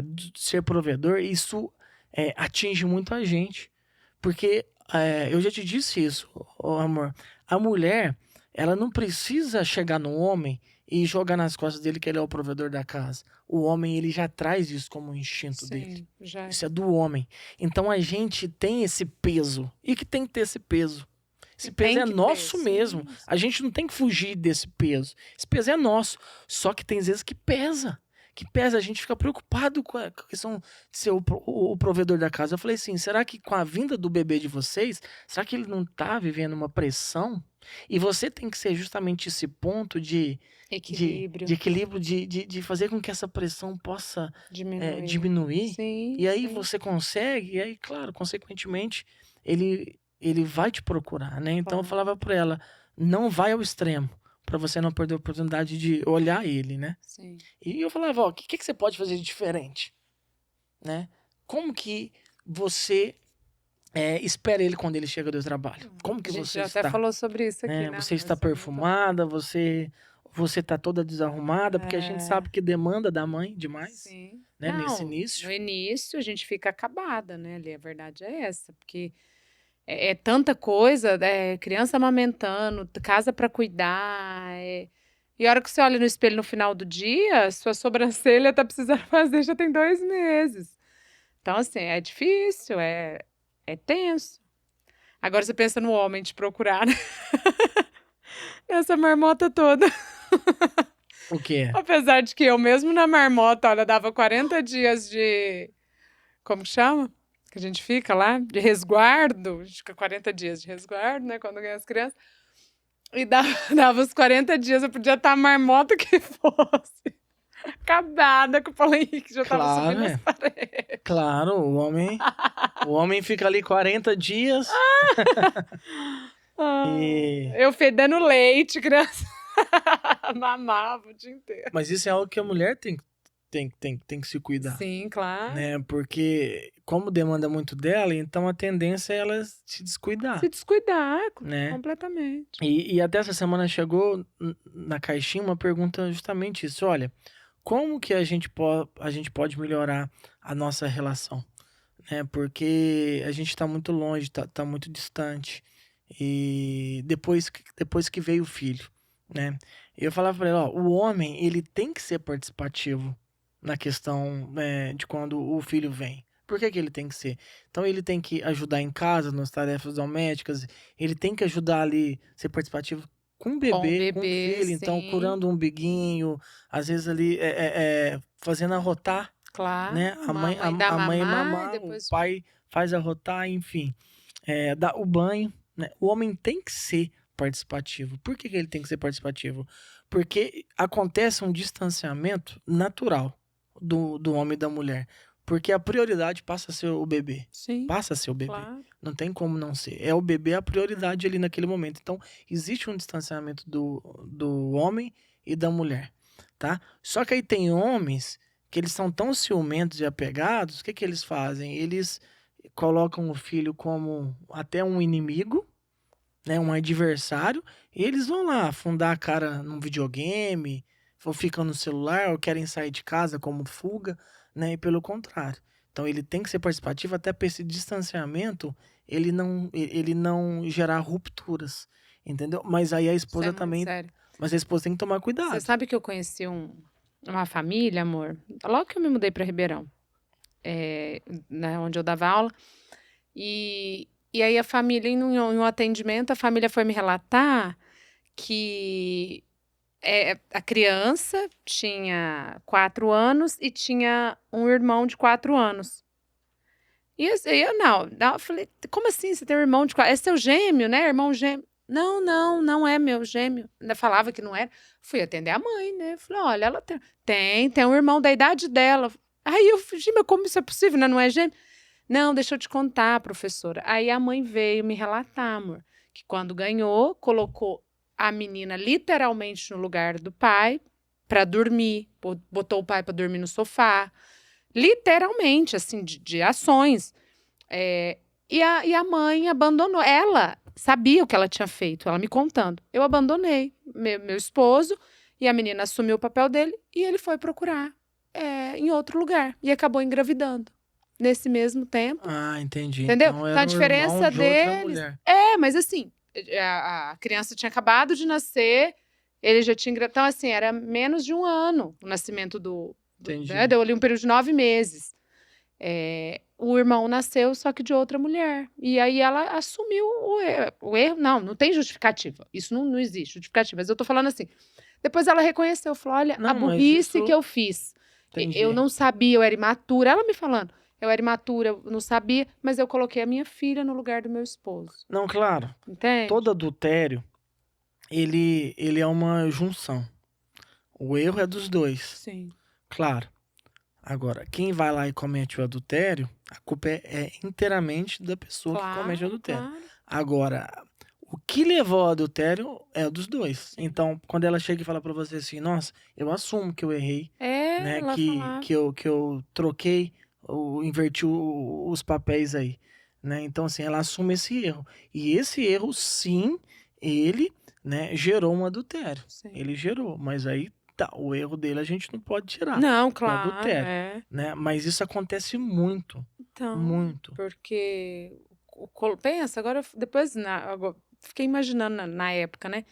de ser provedor, isso atinge muito a gente, porque eu já te disse isso, amor, a mulher, ela não precisa chegar no homem e jogar nas costas dele que ele é o provedor da casa. O homem, ele já traz isso como um instinto dele. Isso é do homem. Então a gente tem esse peso. E que tem que ter esse peso. Esse peso é nosso mesmo. A gente não tem que fugir desse peso. Esse peso é nosso. Só que tem vezes que pesa. A gente fica preocupado com a questão de ser o provedor da casa. Eu falei assim, será que com a vinda do bebê de vocês, será que ele não tá vivendo uma pressão? E você tem que ser justamente esse ponto de equilíbrio, de fazer com que essa pressão possa diminuir. Sim, e aí você consegue, e aí, claro, consequentemente, ele vai te procurar, né? Então eu falava pra ela, não vai ao extremo, pra você não perder a oportunidade de olhar ele, né? Sim. E eu falava, ó, o que você pode fazer de diferente? Né? Como que você espera ele quando ele chega do trabalho? Como que você está? A gente já até falou sobre isso aqui, né? Você está perfumada, você tá toda desarrumada, porque a gente sabe que demanda da mãe demais. Sim. Né? Nesse início. No início a gente fica acabada, né? Ali, a verdade é essa, porque é tanta coisa, criança amamentando, casa para cuidar, E a hora que você olha no espelho no final do dia, sua sobrancelha tá precisando fazer já tem 2 meses. Então, assim, é difícil, é tenso. Agora você pensa no homem te procurar, né? Essa marmota toda. O quê? Apesar de que eu mesmo na marmota, olha, dava 40 dias de... Como que chama? Que a gente fica lá? De resguardo. A gente fica 40 dias de resguardo, né? Quando ganha as crianças. E dava os 40 dias, eu podia estar a marmota que fosse. Acabada com o Paulo Henrique, já tava subindo as paredes. Claro, o homem fica ali 40 dias. Eu fedendo leite, criança. Mamava o dia inteiro. Mas isso é algo que a mulher tem que se cuidar. Sim, claro. Né? Porque como demanda muito dela, então a tendência é ela se descuidar. Se descuidar, né? Completamente. E até essa semana chegou na caixinha uma pergunta justamente isso. Olha, como que a gente pode melhorar a nossa relação? Né? Porque a gente está muito longe, tá muito distante. E depois que veio o filho, né? Eu falava para ele, ó, o homem, ele tem que ser participativo na questão de quando o filho vem. Por que ele tem que ser? Então ele tem que ajudar em casa, nas tarefas domésticas, ele tem que ajudar ali, ser participativo com o Com o bebê, com o bebê, filho, então sim. curando um umbiguinho, às vezes ali fazendo arrotar, Claro, né? A mãe, dá a mãe mamar, mamar, o depois pai faz arrotar, enfim, dá o banho, né? O homem tem que ser participativo. Por que ele tem que ser participativo? Porque acontece um distanciamento natural do homem e da mulher. Porque a prioridade passa a ser o bebê. sim, Passa a ser o bebê. claro. Não tem como não ser. É o bebê a prioridade ali naquele momento. Então, existe um distanciamento do homem e da mulher, tá? Só que aí tem homens que eles são tão ciumentos e apegados, o que que eles fazem? Eles colocam o filho como até um inimigo, né, um adversário, e eles vão lá afundar a cara num videogame, ou ficam no celular, ou querem sair de casa como fuga, né, e pelo contrário. Então ele tem que ser participativo até para esse distanciamento ele não gerar rupturas, entendeu? Mas aí a Isso é esposa muito também, sério. mas a esposa tem que tomar Você cuidado. sabe que eu conheci uma família, amor, logo que eu me mudei para Ribeirão, né, onde eu dava aula, e aí a família, em um atendimento, a família foi me relatar que a criança tinha 4 anos e tinha um irmão de 4 anos. E eu falei, como assim você tem um irmão de 4? É seu gêmeo, né? Irmão gêmeo. Não é meu gêmeo. Ainda falava que não era. Fui atender a mãe, né? Falei, olha, ela tem um irmão da idade dela. Aí eu falei, mas como isso é possível, né? Não é gêmeo? Não, deixa eu te contar, professora. Aí a mãe veio me relatar, amor, que quando ganhou, colocou a menina literalmente no lugar do pai para dormir, botou o pai para dormir no sofá, literalmente, assim, de ações. E a mãe abandonou. Ela sabia o que ela tinha feito, ela me contando. Eu abandonei meu esposo e a menina assumiu o papel dele e ele foi procurar em outro lugar e acabou engravidando. Nesse mesmo tempo. Ah, entendi. Entendeu? Então Então era a um irmão diferença de outra deles. mulher. Mas assim, a criança tinha acabado de nascer, ele já tinha. Então, assim, era menos de 1 ano o nascimento Entendi. né? Deu ali um período de 9 meses. O irmão nasceu, só que de outra mulher. E aí ela assumiu o erro. Não tem justificativa. Isso não existe justificativa. Mas eu tô falando assim. Depois ela reconheceu, falou: olha, Não, a mas burrice isso- que eu fiz. Entendi. Eu não sabia, eu era imatura. Ela me falando. Eu era imatura, eu não sabia, mas eu coloquei a minha filha no lugar do meu esposo. Não, claro. Entende? Todo adultério, ele é uma junção. O erro é dos dois, Sim. claro. Agora, quem vai lá e comete o adultério, a culpa é inteiramente da pessoa que comete o adultério. Claro. Agora, o que levou ao adultério é dos dois. Então, quando ela chega e fala pra você assim, nossa, eu assumo que eu errei, né? Ela falava. Que eu troquei, inverti os papéis aí, né? Então, assim, ela assume esse erro. E esse erro, sim, ele, né, gerou um adultério. Sim. Ele gerou, mas aí tá, o erro dele a gente não pode tirar. Não, O claro. adultério, né? Mas isso acontece muito. Então, Muito. porque pensa, agora depois agora, fiquei imaginando na época, né?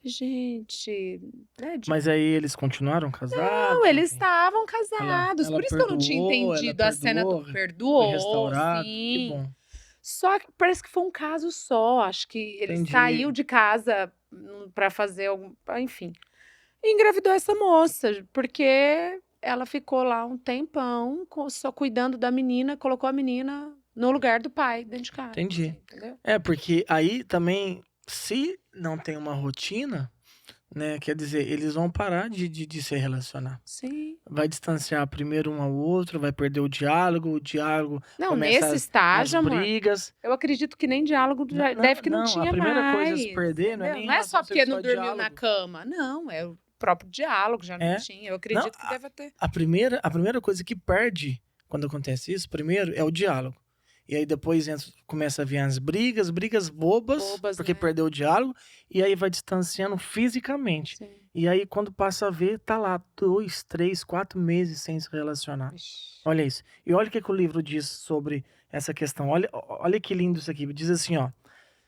Gente, né, Mas aí eles continuaram casados? não, eles enfim? estavam casados. Ela Por isso que eu não tinha perdoou, ela entendido a cena do Foi perdoou, restaurado, que sim. bom. Só que parece que foi um caso só. Acho que ele Entendi. saiu de casa pra fazer algum, enfim. E engravidou essa moça, porque ela ficou lá um tempão só cuidando da menina, colocou a menina no lugar do pai dentro de casa. Entendi. Assim, entendeu? Porque aí também, se não tem uma rotina, né? Quer dizer, eles vão parar de se relacionar. Sim. Vai distanciar primeiro um ao outro, vai perder o diálogo Não, começa nesse estágio, as amor, eu eu acredito que nem diálogo deve que não tinha a primeira mais. coisa a se perder não é entendeu? nem Não é só relação porque não sexual, dormiu na diálogo. cama. Não, é o próprio diálogo, já não É. tinha. Eu acredito Não, que deve ter. A primeira coisa que perde quando acontece isso, primeiro, é o diálogo. E aí depois começa a vir as brigas bobas, porque né? perdeu o diálogo, e aí vai distanciando fisicamente. Sim. E aí quando passa a ver, tá lá 2, 3, 4 meses sem se relacionar. Ixi. Olha isso. E olha o que o livro diz sobre essa questão. Olha que lindo isso aqui. Diz assim, ó.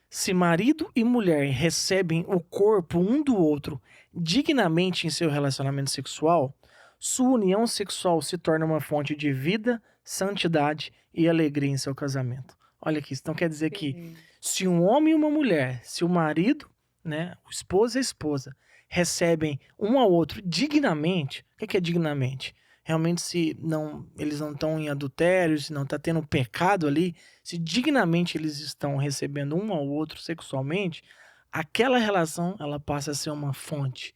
Se marido e mulher recebem o corpo um do outro dignamente em seu relacionamento sexual, sua união sexual se torna uma fonte de vida, santidade e alegria em seu casamento. Olha aqui, então quer dizer que Sim. se um homem e uma mulher, se o marido, né, o esposo e a esposa, recebem um ao outro dignamente, o que é dignamente? Realmente se não, eles não estão em adultério, se não está tendo pecado ali, se dignamente eles estão recebendo um ao outro sexualmente, aquela relação ela passa a ser uma fonte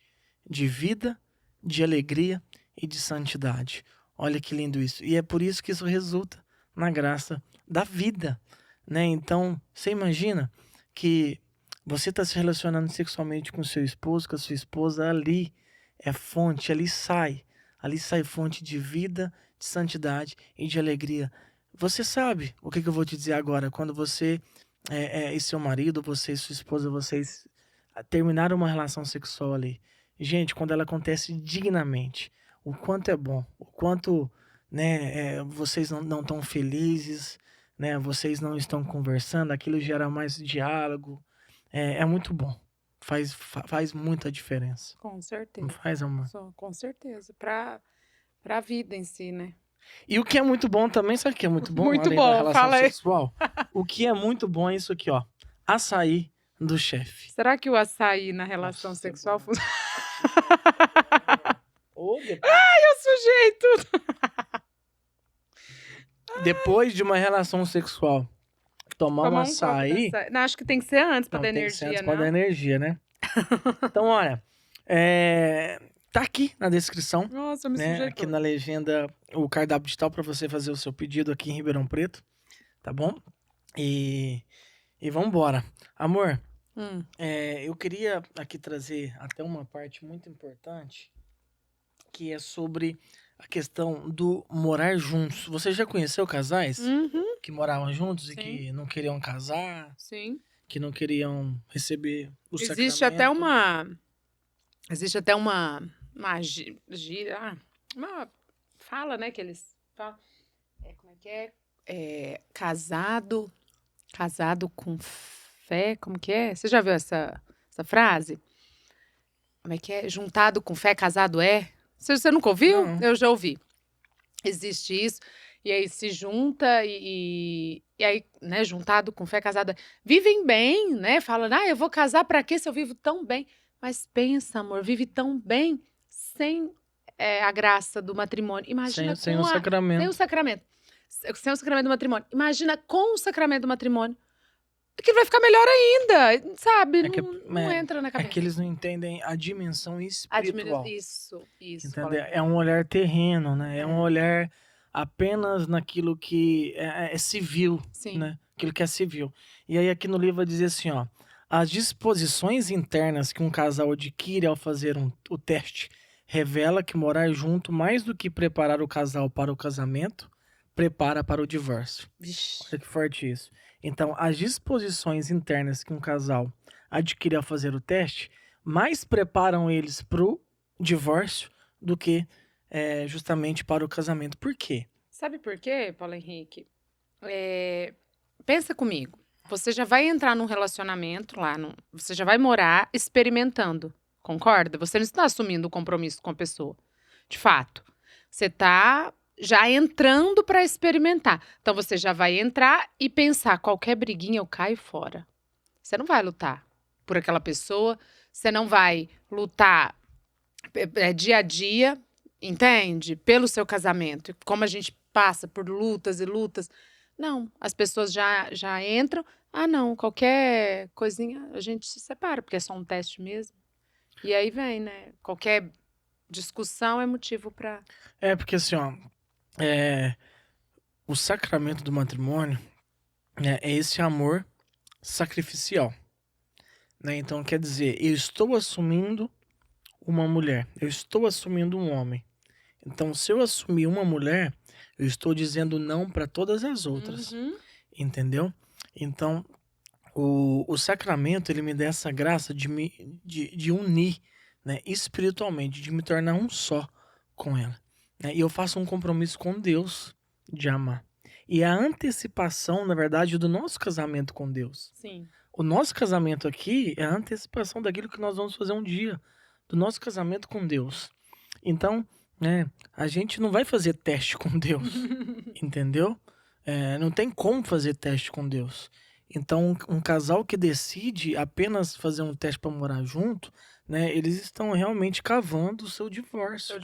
de vida, de alegria e de santidade. Olha que lindo isso. E é por isso que isso resulta na graça da vida, né? Então, você imagina que você está se relacionando sexualmente com seu esposo, com a sua esposa, ali é fonte, ali sai fonte de vida, de santidade e de alegria. Você sabe o que eu vou te dizer agora, quando você e seu marido, você e sua esposa, vocês terminaram uma relação sexual ali. Gente, quando ela acontece dignamente, o quanto é bom, o quanto, né, vocês não estão felizes, né, vocês não estão conversando, aquilo gera mais diálogo, é muito bom, faz muita diferença. Com Não certeza. faz, amor? Com certeza. Pra vida em si, né? E o que é muito bom também, sabe o que é muito bom? Muito Além da bom, relação fala aí. sexual? O que é muito bom é isso aqui, ó. Açaí do chefe. Será que o açaí na relação Nossa, sexual bom. funciona? Eu sujei tudo. Depois de uma relação sexual, tomar um Tomar um açaí... copo dessa... Não, acho que tem que ser antes pra Não, dar tem que ser energia, antes pra dar não? energia, né? Então, olha, tá aqui na descrição, Nossa, eu me né? sujei Aqui todo. na legenda, o cardápio digital para você fazer o seu pedido aqui em Ribeirão Preto, tá bom? E vambora. Amor, eu queria aqui trazer até uma parte muito importante, que é sobre a questão do morar juntos. Você já conheceu casais Uhum, que moravam juntos e sim. que não queriam casar, Sim. que não queriam receber o Existe sacramento? até uma gira, uma fala, né, que eles falam. Como é que é? Casado com fé, como que é? Você já viu essa frase? Como é que é? Juntado com fé, casado é? Você nunca ouviu? Não. Eu já ouvi. Existe isso. E aí se junta e aí, né, juntado com fé, casado é. Vivem bem, né? Falando, eu vou casar pra quê se eu vivo tão bem? Mas pensa, amor, vive tão bem sem a graça do matrimônio. Imagina Sem o sacramento. Sem o sacramento. Sem o sacramento do matrimônio. Imagina com o sacramento do matrimônio. Que vai ficar melhor ainda, sabe? Não entra na cabeça. É que eles não entendem a dimensão espiritual. Isso. Entendeu? É um olhar terreno, né? É um olhar apenas naquilo que é civil, Sim. né? Aquilo que é civil. E aí aqui no livro vai dizer assim, ó. As disposições internas que um casal adquire ao fazer o teste revela que morar junto, mais do que preparar o casal para o casamento, prepara para o divórcio. Vixe. Olha que forte isso. Então, as disposições internas que um casal adquire ao fazer o teste, mais preparam eles para o divórcio do que justamente para o casamento. Por quê? Sabe por quê, Paulo Henrique? Pensa comigo. Você já vai entrar num relacionamento lá, você já vai morar experimentando, concorda? Você não está assumindo o compromisso com a pessoa. De fato, você está já entrando para experimentar. Então, você já vai entrar e pensar, qualquer briguinha eu caio fora. Você não vai lutar por aquela pessoa, você não vai lutar dia a dia, entende? Pelo seu casamento. Como a gente passa por lutas e lutas. Não, as pessoas já entram, não, qualquer coisinha a gente se separa, porque é só um teste mesmo. E aí vem, né? Qualquer discussão é motivo para... Porque assim, ó, o sacramento do matrimônio, né, é esse amor sacrificial, né? Então, quer dizer, eu estou assumindo uma mulher, eu estou assumindo um homem. Então, se eu assumir uma mulher, eu estou dizendo não para todas as outras, entendeu? Então, o sacramento, ele me dá essa graça de unir, né, espiritualmente, de me tornar um só com ela. Né? E eu faço um compromisso com Deus de amar. E a antecipação, na verdade, do nosso casamento com Deus. Sim. O nosso casamento aqui é a antecipação daquilo que nós vamos fazer um dia, do nosso casamento com Deus. Então, né? A gente não vai fazer teste com Deus, entendeu? Não tem como fazer teste com Deus. Então, um casal que decide apenas fazer um teste para morar junto, né? Eles estão realmente cavando o seu divórcio.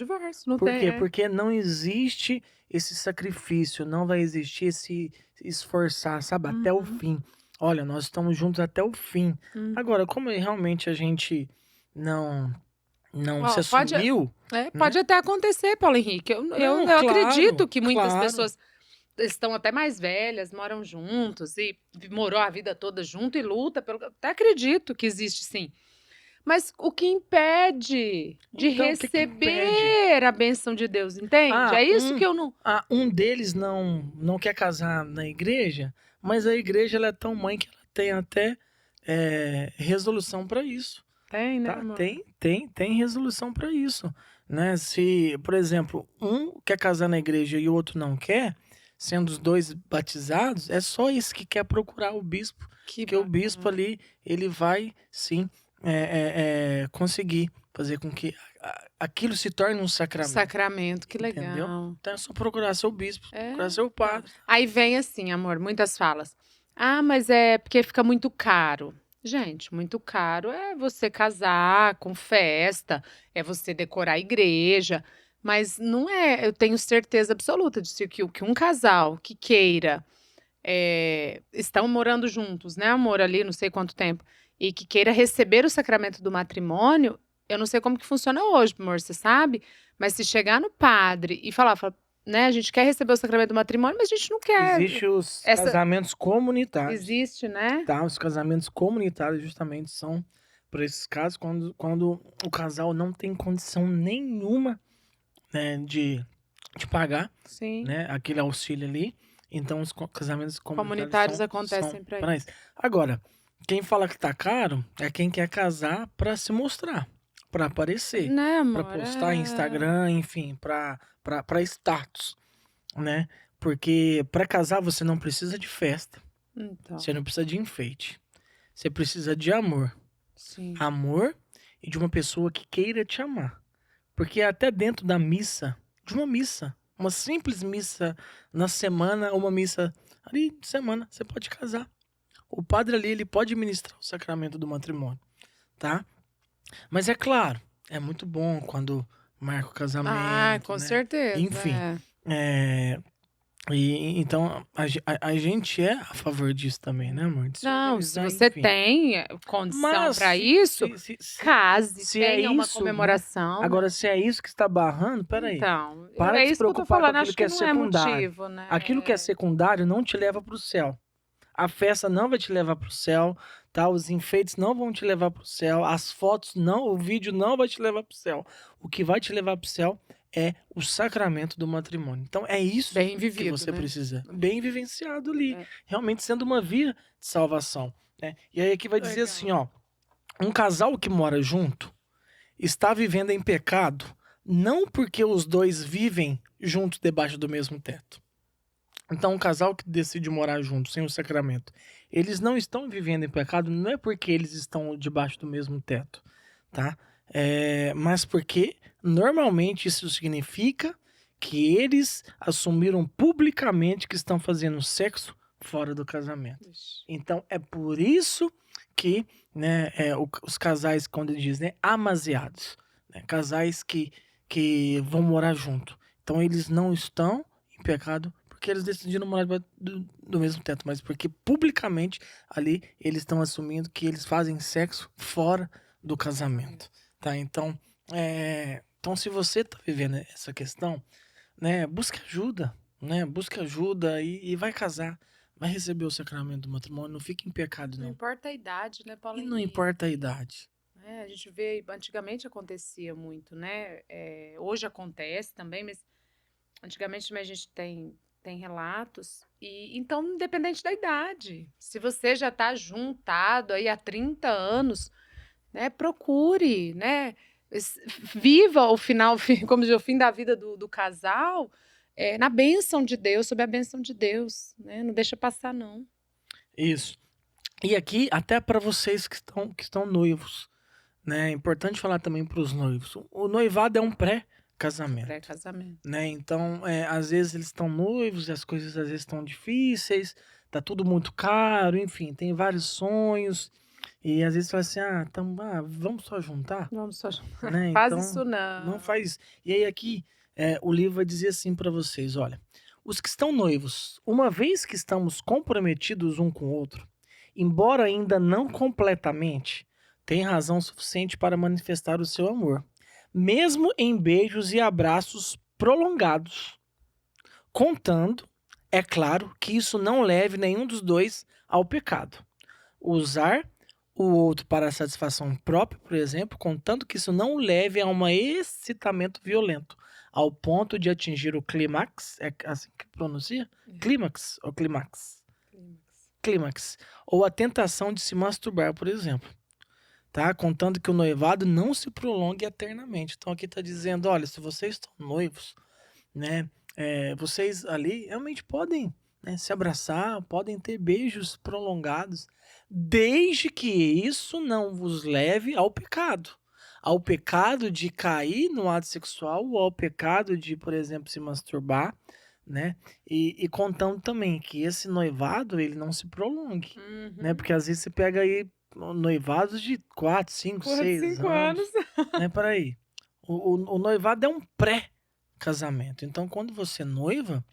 Não Por tem. quê? Porque não existe esse sacrifício, não vai existir esse esforçar, sabe? Até o fim. Olha, nós estamos juntos até o fim. Agora, como realmente a gente não se assumiu... Pode até acontecer, Paulo Henrique. Eu claro, acredito que muitas claro. pessoas estão até mais velhas, moram juntos e morou a vida toda junto e luta pelo. Até acredito que existe, sim. Mas o que impede de Então, receber a bênção de Deus, entende? É isso que eu não. Um deles não quer casar na igreja, mas a igreja ela é tão mãe que ela tem até resolução para isso. Tem, né, Tá? amor? Tem resolução para isso, né? Se, por exemplo, um quer casar na igreja e o outro não quer, sendo os dois batizados, é só esse que quer procurar o bispo, porque o bispo ali, ele vai, sim, conseguir fazer com que aquilo se torne um sacramento. Sacramento, que legal. Entendeu? Então é só procurar seu bispo, procurar seu padre. Aí vem assim, amor, muitas falas. Mas é porque fica muito caro. Gente, muito caro é você casar com festa, é você decorar a igreja, mas não é, eu tenho certeza absoluta de que um casal que queira, estão morando juntos, né, amor, ali não sei quanto tempo, e que queira receber o sacramento do matrimônio, eu não sei como que funciona hoje, amor, você sabe? Mas se chegar no padre e falar, né, a gente quer receber o sacramento do matrimônio, mas a gente não quer. Existem os casamentos comunitários. Existe, né? Tá, os casamentos comunitários justamente são para esses casos quando o casal não tem condição nenhuma, né, de pagar, Sim, né, aquele auxílio ali. Então os casamentos comunitários acontecem para isso. Agora, quem fala que tá caro é quem quer casar para se mostrar, para aparecer, né, amor? para postar em Instagram, enfim, para status, né? Porque para casar você não precisa de festa. Então, Você não precisa de enfeite. Você precisa de amor. sim. Amor e de uma pessoa que queira te amar. Porque até dentro da missa, de uma missa, uma simples missa na semana, uma missa ali de semana, você pode casar. O padre ali, ele pode ministrar o sacramento do matrimônio, tá? Mas é claro, é muito bom quando marca o casamento, Com né? certeza. Enfim, então a gente é a favor disso também, né, amor? De se Não, se organizar, você enfim. tem condição Mas para isso, case, se é tenha uma isso, comemoração. Agora, se é isso que está barrando, peraí. Então, Para de se isso que eu tô preocupar falando, com acho aquilo que é não é secundário. motivo, né? Aquilo que é secundário não te leva para o céu. A festa não vai te levar para o céu, tá? Os enfeites não vão te levar para o céu, as fotos não, o vídeo não vai te levar para o céu. O que vai te levar para o céu é o sacramento do matrimônio. Então é isso Bem vivido, que você né? precisa, bem vivenciado ali, realmente sendo uma via de salvação, né? E aí aqui vai dizer assim, ó, um casal que mora junto está vivendo em pecado, não porque os dois vivem juntos debaixo do mesmo teto. Então, um casal que decide morar junto, sem o sacramento, eles não estão vivendo em pecado, não é porque eles estão debaixo do mesmo teto, tá? Mas porque, normalmente, isso significa que eles assumiram publicamente que estão fazendo sexo fora do casamento. Então, é por isso que, né, os casais, quando diz, né, amaziados, né, casais que vão morar junto. Então, eles não estão em pecado porque eles decidiram morar do mesmo teto, mas porque publicamente ali eles estão assumindo que eles fazem sexo fora do casamento, tá? Então, se você tá vivendo essa questão, né, busque ajuda, né? Busque ajuda e vai casar, vai receber o sacramento do matrimônio, não fique em pecado, não. Não importa a idade, né, Paulo? E não importa a idade. A gente vê, antigamente acontecia muito, né? Hoje acontece também, mas antigamente a gente tem relatos, e então, independente da idade, se você já está juntado aí há 30 anos, né, procure, né, viva o final, como diz, o fim da vida do casal, na bênção de Deus, sob a bênção de Deus, né, não deixa passar, não. Isso. E aqui, até para vocês que estão noivos, né, é importante falar também para os noivos, o noivado é um casamento. Pré-casamento. Né? Então, às vezes eles estão noivos e as coisas às vezes estão difíceis, tá tudo muito caro, enfim, tem vários sonhos. E às vezes fala assim, vamos só juntar, Vamos só. né? Faz Então, isso não. não faz isso. E aí aqui, o livro vai dizer assim para vocês, olha, os que estão noivos, uma vez que estamos comprometidos um com o outro, embora ainda não completamente, têm razão suficiente para manifestar o seu amor, mesmo em beijos e abraços prolongados, contando, é claro, que isso não leve nenhum dos dois ao pecado. Usar o outro para a satisfação própria, por exemplo, contando que isso não leve a um excitamento violento, ao ponto de atingir o clímax, é assim que pronuncia? Clímax ou clímax? Clímax. Ou a tentação de se masturbar, por exemplo. Tá? Contando que o noivado não se prolongue eternamente. Então aqui está dizendo, olha, se vocês estão noivos, né, vocês ali realmente podem, né, se abraçar, podem ter beijos prolongados, desde que isso não vos leve ao pecado de cair no ato sexual, ou ao pecado de, por exemplo, se masturbar, né? E contando também que esse noivado ele não se prolongue, né? Porque às vezes você pega aí noivados de 4, 5, 6 anos. Né? Peraí. O noivado é um pré-casamento. Então, quando você noiva,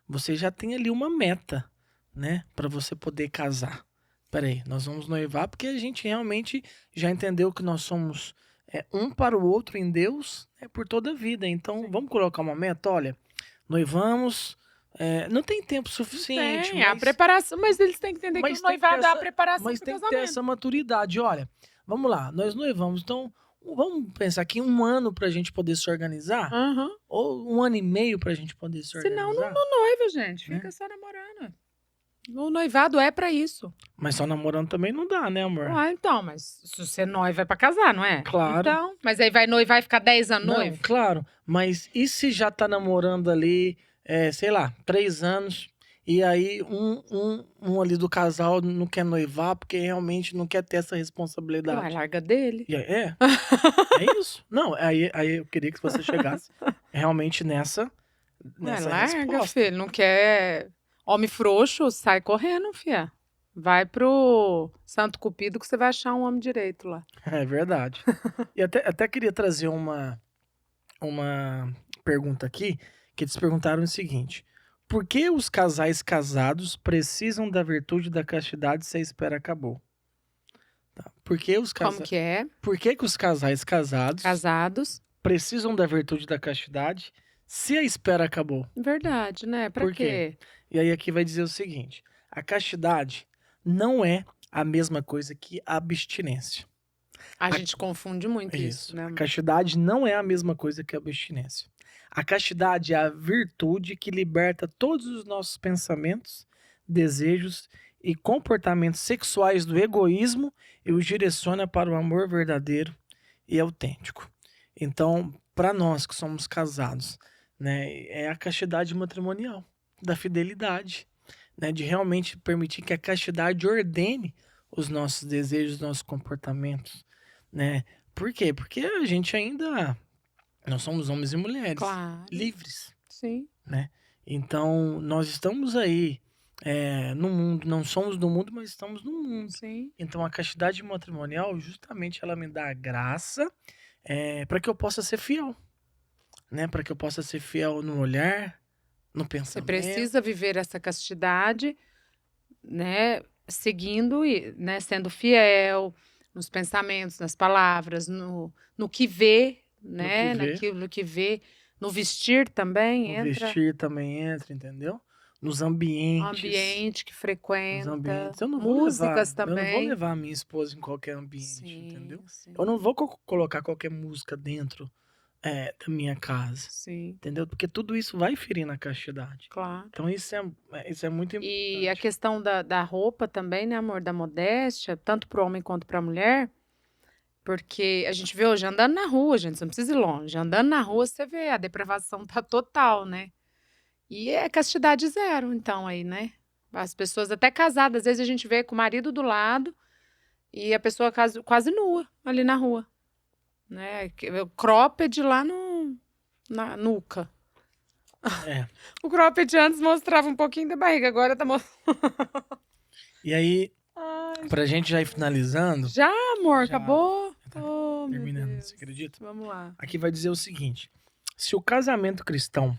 você já tem ali uma meta, né? Para você poder casar. Peraí, nós vamos noivar porque a gente realmente já entendeu que nós somos um para o outro em Deus, por toda a vida. Então, Sim. Vamos colocar uma meta. Olha, noivamos. Não tem tempo suficiente. Tem, a preparação, mas eles têm que entender que o noivado é a preparação Mas pro tem que casamento. ter essa maturidade. Olha, vamos lá, nós noivamos, então vamos pensar aqui 1 ano pra gente poder se organizar? Ou 1 ano e meio pra gente poder se organizar? Senão não noiva, gente. Fica só namorando. O noivado é pra isso. Mas só namorando também não dá, né, amor? Então, mas se você noiva é pra casar, não é? Claro. Então, mas aí vai noivar e ficar 10 anos noivo? Claro, mas e se já tá namorando ali, sei lá, 3 anos, e aí um ali do casal não quer noivar porque realmente não quer ter essa responsabilidade? Ué, larga dele. É isso. Não, aí eu queria que você chegasse realmente nessa Larga, resposta. filho. Não quer homem frouxo, sai correndo, fia. Vai pro Santo Cupido que você vai achar um homem direito lá. É verdade. E até queria trazer uma pergunta aqui, que eles perguntaram o seguinte: por que os casais casados precisam da virtude da castidade se a espera acabou? Tá. Por que os Como que é? Por que os casais Casados precisam da virtude da castidade se a espera acabou? Verdade, né? Pra Por quê? E aí aqui vai dizer o seguinte: a castidade não é a mesma coisa que a abstinência. A gente confunde muito isso, né? A amor? castidade não é a mesma coisa que a abstinência. A castidade é a virtude que liberta todos os nossos pensamentos, desejos e comportamentos sexuais do egoísmo e os direciona para o amor verdadeiro e autêntico. Então, para nós que somos casados, né, é a castidade matrimonial, da fidelidade, né, de realmente permitir que a castidade ordene os nossos desejos, os nossos comportamentos, né? Por quê? Porque a gente ainda nós somos homens e mulheres livres, Sim. né? Então, nós estamos aí no mundo, não somos do mundo, mas estamos no mundo. Sim. Então, a castidade matrimonial, justamente, ela me dá a graça para que eu possa ser fiel, né? Para que eu possa ser fiel no olhar, no pensamento. Você precisa viver essa castidade, né? Seguindo e, né, sendo fiel nos pensamentos, nas palavras, no que vê, né? Naquilo que vê, no vestir também entra. No vestir também entra, entendeu? Nos ambientes. O ambiente que frequenta. Nos ambientes. Eu não músicas também. Eu não vou levar a minha esposa em qualquer ambiente, entendeu? Sim. Eu não vou colocar qualquer música dentro da minha casa. Sim. Entendeu? Porque tudo isso vai ferir na castidade. Claro. Então isso é muito importante. E a questão da roupa também, né, amor? Da modéstia, tanto para o homem quanto para a mulher. Porque a gente vê hoje andando na rua, gente, você não precisa ir longe. Andando na rua, você vê, a depravação tá total, né? E é castidade zero, então, aí, né? As pessoas até casadas, às vezes a gente vê com o marido do lado e a pessoa quase nua ali na rua, né? Cropped lá na nuca. É. O cropped antes mostrava um pouquinho da barriga, agora tá mostrando. E aí, pra gente já ir finalizando... Já, amor? Já. Acabou? Tá Oh, terminando, meu Deus. você acredita? Vamos lá. Aqui vai dizer o seguinte: se o casamento cristão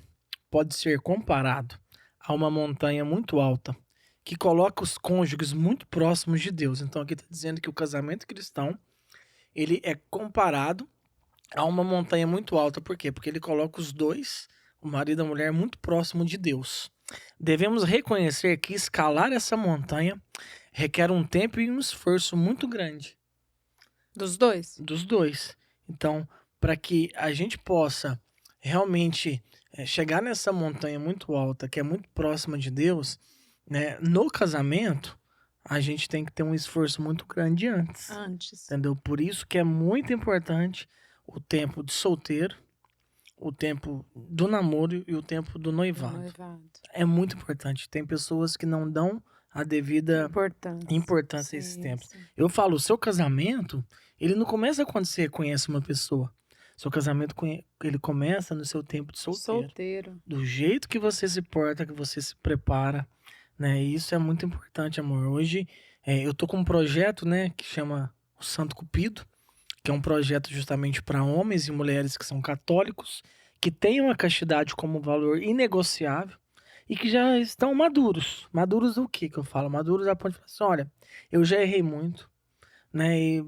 pode ser comparado a uma montanha muito alta que coloca os cônjuges muito próximos de Deus. Então aqui está dizendo que o casamento cristão ele é comparado a uma montanha muito alta. Por quê? Porque ele coloca os dois, o marido e a mulher, muito próximo de Deus. Devemos reconhecer que escalar essa montanha requer um tempo e um esforço muito grande. Dos dois? Dos dois. Então, para que a gente possa realmente chegar nessa montanha muito alta, que é muito próxima de Deus, né? No casamento, a gente tem que ter um esforço muito grande antes. Entendeu? Por isso que é muito importante o tempo de solteiro, o tempo do namoro e o tempo do noivado. É muito importante. Tem pessoas que não dão a devida importância a esse tempo. Eu falo, o seu casamento, ele não começa quando você conhece uma pessoa. Seu casamento, ele começa no seu tempo de solteiro. Do jeito que você se porta, que você se prepara, né? E isso é muito importante, amor. Hoje, eu tô com um projeto, né, que chama o Santo Cupido, que é um projeto justamente para homens e mulheres que são católicos, que tenham a castidade como valor inegociável e que já estão maduros. Maduros do que eu falo? Maduros a ponto de falar assim, olha, eu já errei muito, né?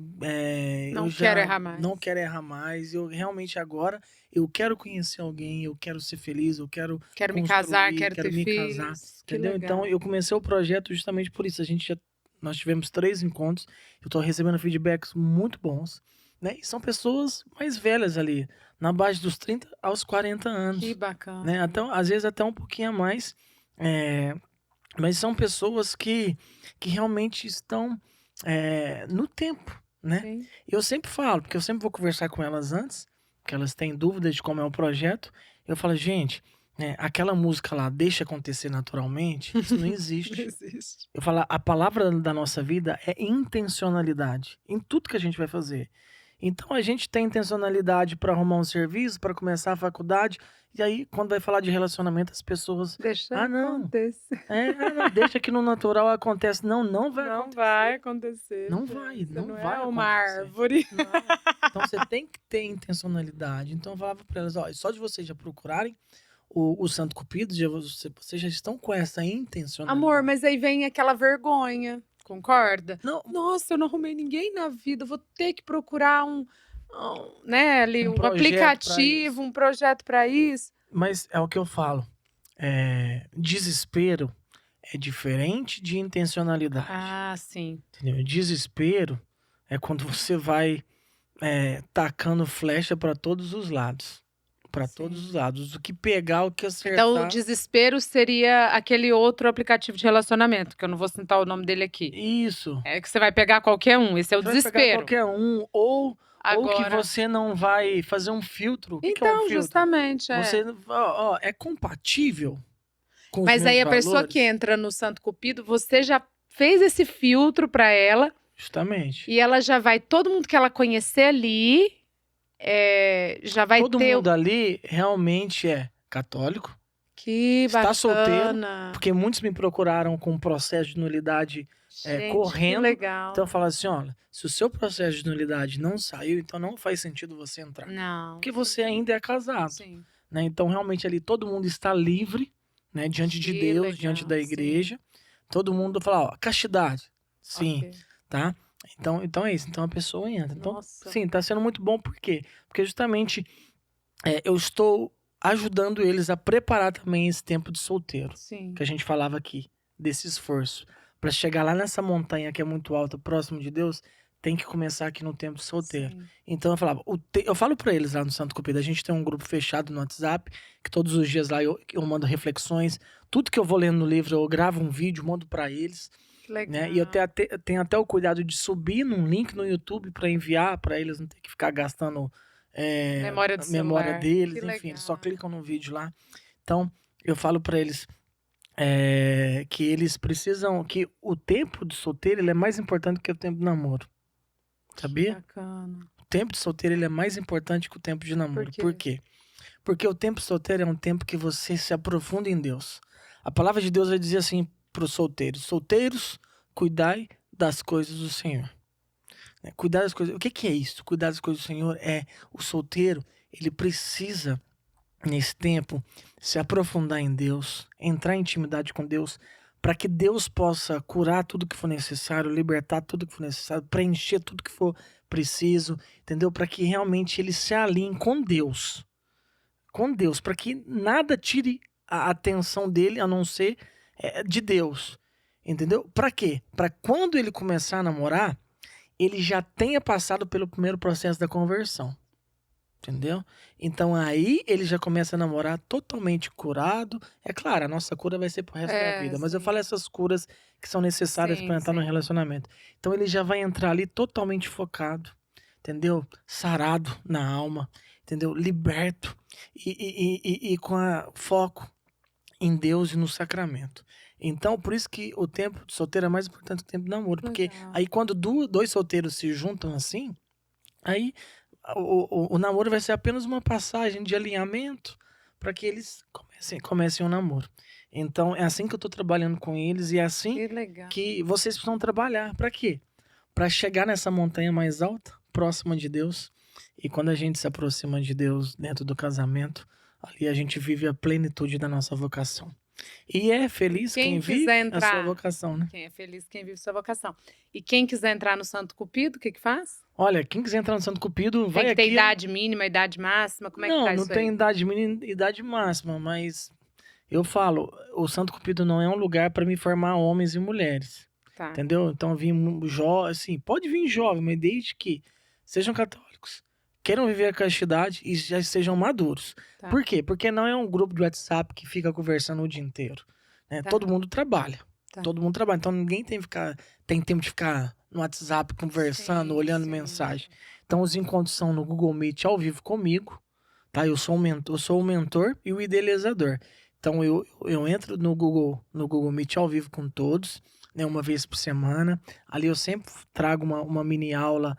Não quero errar mais. Não quero errar mais. Eu realmente agora, eu quero conhecer alguém, eu quero ser feliz, eu quero me casar, quero ter filhos. Casar, entendeu? Então, eu comecei o projeto justamente por isso. Nós tivemos 3 encontros, eu tô recebendo feedbacks muito bons, né? E são pessoas mais velhas ali, na base dos 30 aos 40 anos. Que bacana. Né? Até, às vezes até um pouquinho a mais. Mas são pessoas que realmente estão no tempo, né? Sim. Eu sempre falo, porque eu sempre vou conversar com elas antes, porque elas têm dúvidas de como é o projeto. Eu falo, gente, aquela música lá, deixa acontecer naturalmente, isso não existe. Não existe. Eu falo, a palavra da nossa vida é intencionalidade em tudo que a gente vai fazer. Então a gente tem intencionalidade para arrumar um serviço, para começar a faculdade, e aí quando vai falar de relacionamento as pessoas, não, acontecer. Não, deixa que no natural acontece. Não vai Não acontecer. vai acontecer. Não vai, não vai é uma acontecer. árvore. Não. Então você tem que ter intencionalidade. Então eu falava para elas, ó, só de vocês já procurarem o Santo Cupido, vocês já estão com essa intencionalidade. Amor, mas aí vem aquela vergonha. Concorda? Não. Nossa, eu não arrumei ninguém na vida. Vou ter que procurar um aplicativo, um projeto para isso. Mas é o que eu falo. Desespero é diferente de intencionalidade. Ah, sim. Entendeu? Desespero é quando você vai tacando flecha para todos os lados. Para todos os lados. O que pegar, o que acertar. Então, o desespero seria aquele outro aplicativo de relacionamento, que eu não vou citar o nome dele aqui. Isso. É que você vai pegar qualquer um. Esse é o desespero. Vai pegar qualquer um. Ou que você não vai fazer um filtro. O que é um filtro? Justamente. Você, é compatível com os Mas aí a valores? pessoa que entra no Santo Cupido, você já fez esse filtro para ela. Justamente. E ela já vai, todo mundo que ela conhecer ali, já vai todo mundo ali realmente é católico. Que está bacana. Solteiro. Porque muitos me procuraram com um processo de nulidade correndo. Que legal. Então eu falo assim, olha, se o seu processo de nulidade não saiu, então não faz sentido você entrar. Não. Porque você ainda é casado. Sim. Né? Então realmente ali todo mundo está livre, né? Diante de Deus, legal, diante da igreja. Sim. Todo mundo fala, ó, castidade. Sim. Okay. Tá? Então é isso. Então a pessoa entra. Então, sim, tá sendo muito bom. Por quê? Porque justamente eu estou ajudando eles a preparar também esse tempo de solteiro. Sim. Que a gente falava aqui, desse esforço. Para chegar lá nessa montanha que é muito alta, próximo de Deus, tem que começar aqui no tempo de solteiro. Sim. Então eu falava, eu falo para eles lá no Santo Cupido, a gente tem um grupo fechado no WhatsApp, que todos os dias lá eu mando reflexões. Tudo que eu vou lendo no livro, eu gravo um vídeo, mando para eles. Legal. Né? E eu tenho até o cuidado de subir num link no YouTube para enviar para eles, não ter que ficar gastando memória deles. Que enfim, eles só clicam no vídeo lá. Então, eu falo para eles que eles precisam, que o tempo de solteiro ele é mais importante que o tempo de namoro. Sabia? Bacana. O tempo de solteiro ele é mais importante que o tempo de namoro. Por quê? Porque o tempo solteiro é um tempo que você se aprofunda em Deus. A palavra de Deus vai dizer assim para os solteiros: solteiros, cuidai das coisas do Senhor. Cuidar das coisas. O que é isso? Cuidar das coisas do Senhor é o solteiro, ele precisa, nesse tempo, se aprofundar em Deus, entrar em intimidade com Deus, para que Deus possa curar tudo que for necessário, libertar tudo que for necessário, preencher tudo que for preciso, entendeu? Para que realmente ele se alinhe com Deus, para que nada tire a atenção dele, a não ser de Deus, entendeu? Para quê? Para quando ele começar a namorar, ele já tenha passado pelo primeiro processo da conversão. Entendeu? Então aí ele já começa a namorar totalmente curado. É claro, a nossa cura vai ser pro resto da vida. Mas eu falo essas curas que são necessárias para entrar no relacionamento. Então ele já vai entrar ali totalmente focado, entendeu? Sarado na alma, entendeu? Liberto e com foco em Deus e no sacramento. Então, por isso que o tempo de solteiro é mais importante que o tempo de namoro. Porque aí quando dois solteiros se juntam assim, aí o namoro vai ser apenas uma passagem de alinhamento para que eles comecem um namoro. Então, é assim que eu estou trabalhando com eles e é assim que vocês precisam trabalhar. Para quê? Para chegar nessa montanha mais alta, próxima de Deus. E quando a gente se aproxima de Deus dentro do casamento, ali a gente vive a plenitude da nossa vocação. E é feliz quem vive a sua vocação, né? Quem é feliz quem vive sua vocação. E quem quiser entrar no Santo Cupido, o que faz? Olha, quem quiser entrar no Santo Cupido, vai aqui... Tem que ter idade mínima, idade máxima? Como é que tá isso aí? Não tem idade mínima e idade máxima, mas eu falo, o Santo Cupido não é um lugar para me formar homens e mulheres. Tá. Entendeu? Então, assim, pode vir jovem, mas desde que sejam católicos, queiram viver a castidade e já sejam maduros. Tá. Por quê? Porque não é um grupo de WhatsApp que fica conversando o dia inteiro. Né? Tá. Todo mundo trabalha. Tá. Todo mundo trabalha. Então ninguém tem tempo de ficar no WhatsApp conversando, olhando mensagem. Então os encontros são no Google Meet ao vivo comigo. Tá? Eu sou o mentor e o idealizador. Então eu entro no Google Meet ao vivo com todos, né? Uma vez por semana. Ali eu sempre trago uma mini aula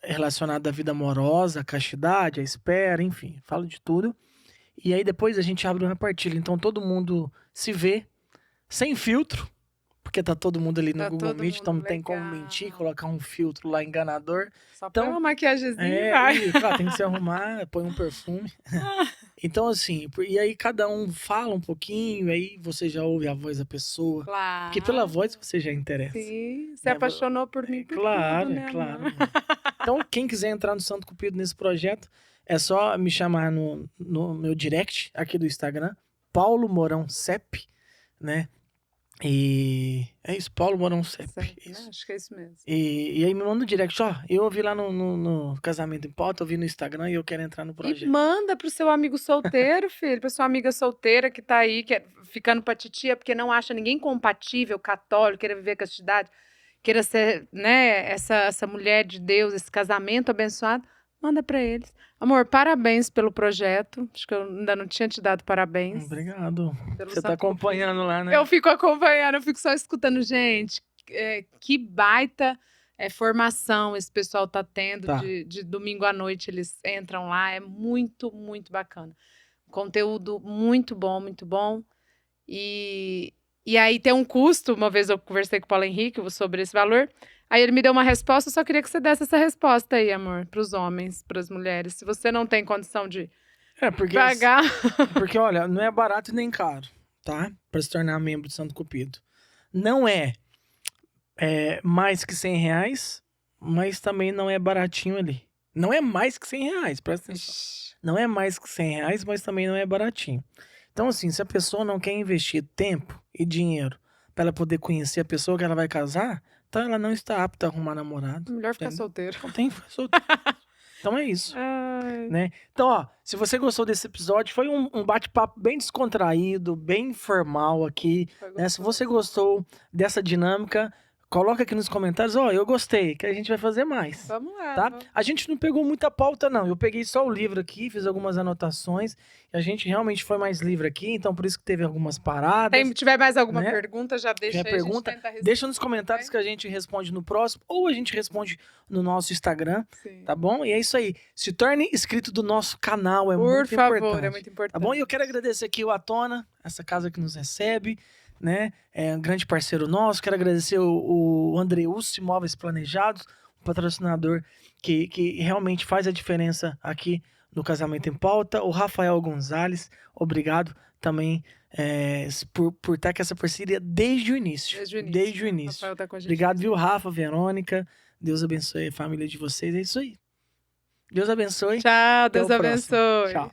relacionado à vida amorosa, à castidade, à espera, enfim, falo de tudo. E aí depois a gente abre uma partilha. Então todo mundo se vê sem filtro, porque tá todo mundo ali no Google Meet, então não tem como mentir, colocar um filtro lá enganador. Só põe uma maquiagemzinha. Claro, tem que se arrumar, põe um perfume. Então assim, e aí cada um fala um pouquinho, aí você já ouve a voz da pessoa. Claro. Porque pela voz você já interessa. Sim, se apaixonou por mim. Claro, claro. Então, quem quiser entrar no Santo Cupido nesse projeto, é só me chamar no meu direct aqui do Instagram, Paulo Mourão Cep, né? E é isso, Paulo Mourão Cep. Isso. Acho que é isso mesmo. E aí me manda no direct, eu ouvi lá no Casamento em Pauta, eu vi no Instagram e eu quero entrar no projeto. E manda pro seu amigo solteiro, filho, pra sua amiga solteira que tá aí, ficando pra titia, porque não acha ninguém compatível, católico, queira viver castidade, queira ser, né, essa mulher de Deus, esse casamento abençoado, manda pra eles. Amor, parabéns pelo projeto. Acho que eu ainda não tinha te dado parabéns. Obrigado. Você tá acompanhando lá, né? Eu fico acompanhando, eu fico só escutando. Gente, que baita formação esse pessoal tá tendo. Tá. De domingo à noite eles entram lá. É muito, muito bacana. Conteúdo muito bom, muito bom. E aí tem um custo. Uma vez eu conversei com o Paulo Henrique sobre esse valor. Aí ele me deu uma resposta, eu só queria que você desse essa resposta aí, amor, pros homens, pras mulheres. Se você não tem condição de pagar... Porque, olha, não é barato nem caro, tá? Pra se tornar membro do Santo Cupido. Não é mais que R$100, mas também não é baratinho ali. Não é mais que R$100, presta atenção. Não é mais que R$100, mas também não é baratinho. Então, assim, se a pessoa não quer investir tempo e dinheiro pra ela poder conhecer a pessoa que ela vai casar... Então ela não está apta a arrumar namorado. Melhor ficar solteiro. Não tem que ficar solteiro. Então é isso. Né? Então, se você gostou desse episódio, foi um bate-papo bem descontraído, bem informal aqui. Né? Se você gostou dessa dinâmica, coloca aqui nos comentários, eu gostei, que a gente vai fazer mais. Vamos lá. Tá? Vamos. A gente não pegou muita pauta, não. Eu peguei só o livro aqui, fiz algumas anotações. E a gente realmente foi mais livre aqui, então por isso que teve algumas paradas. Se tiver mais alguma né? pergunta, já deixa aí, pergunta, a gente tenta responder. deixa nos comentários que a gente responde no próximo, ou a gente responde no nosso Instagram, tá bom? E é isso aí. Se torne inscrito do nosso canal, é muito importante. Por favor, é muito importante. Tá bom? E eu quero agradecer aqui o Atona, essa casa que nos recebe, né? É um grande parceiro nosso. Quero agradecer o Andreus Imóveis Planejados, um patrocinador que realmente faz a diferença aqui no Casamento em Pauta. O Rafael Gonzalez, obrigado também por estar com essa parceria desde o início. Desde o início. Rafael tá com a gente. Obrigado, viu, Rafa, Verônica. Deus abençoe a família de vocês. É isso aí. Deus abençoe. Tchau, Deus abençoe. Tchau.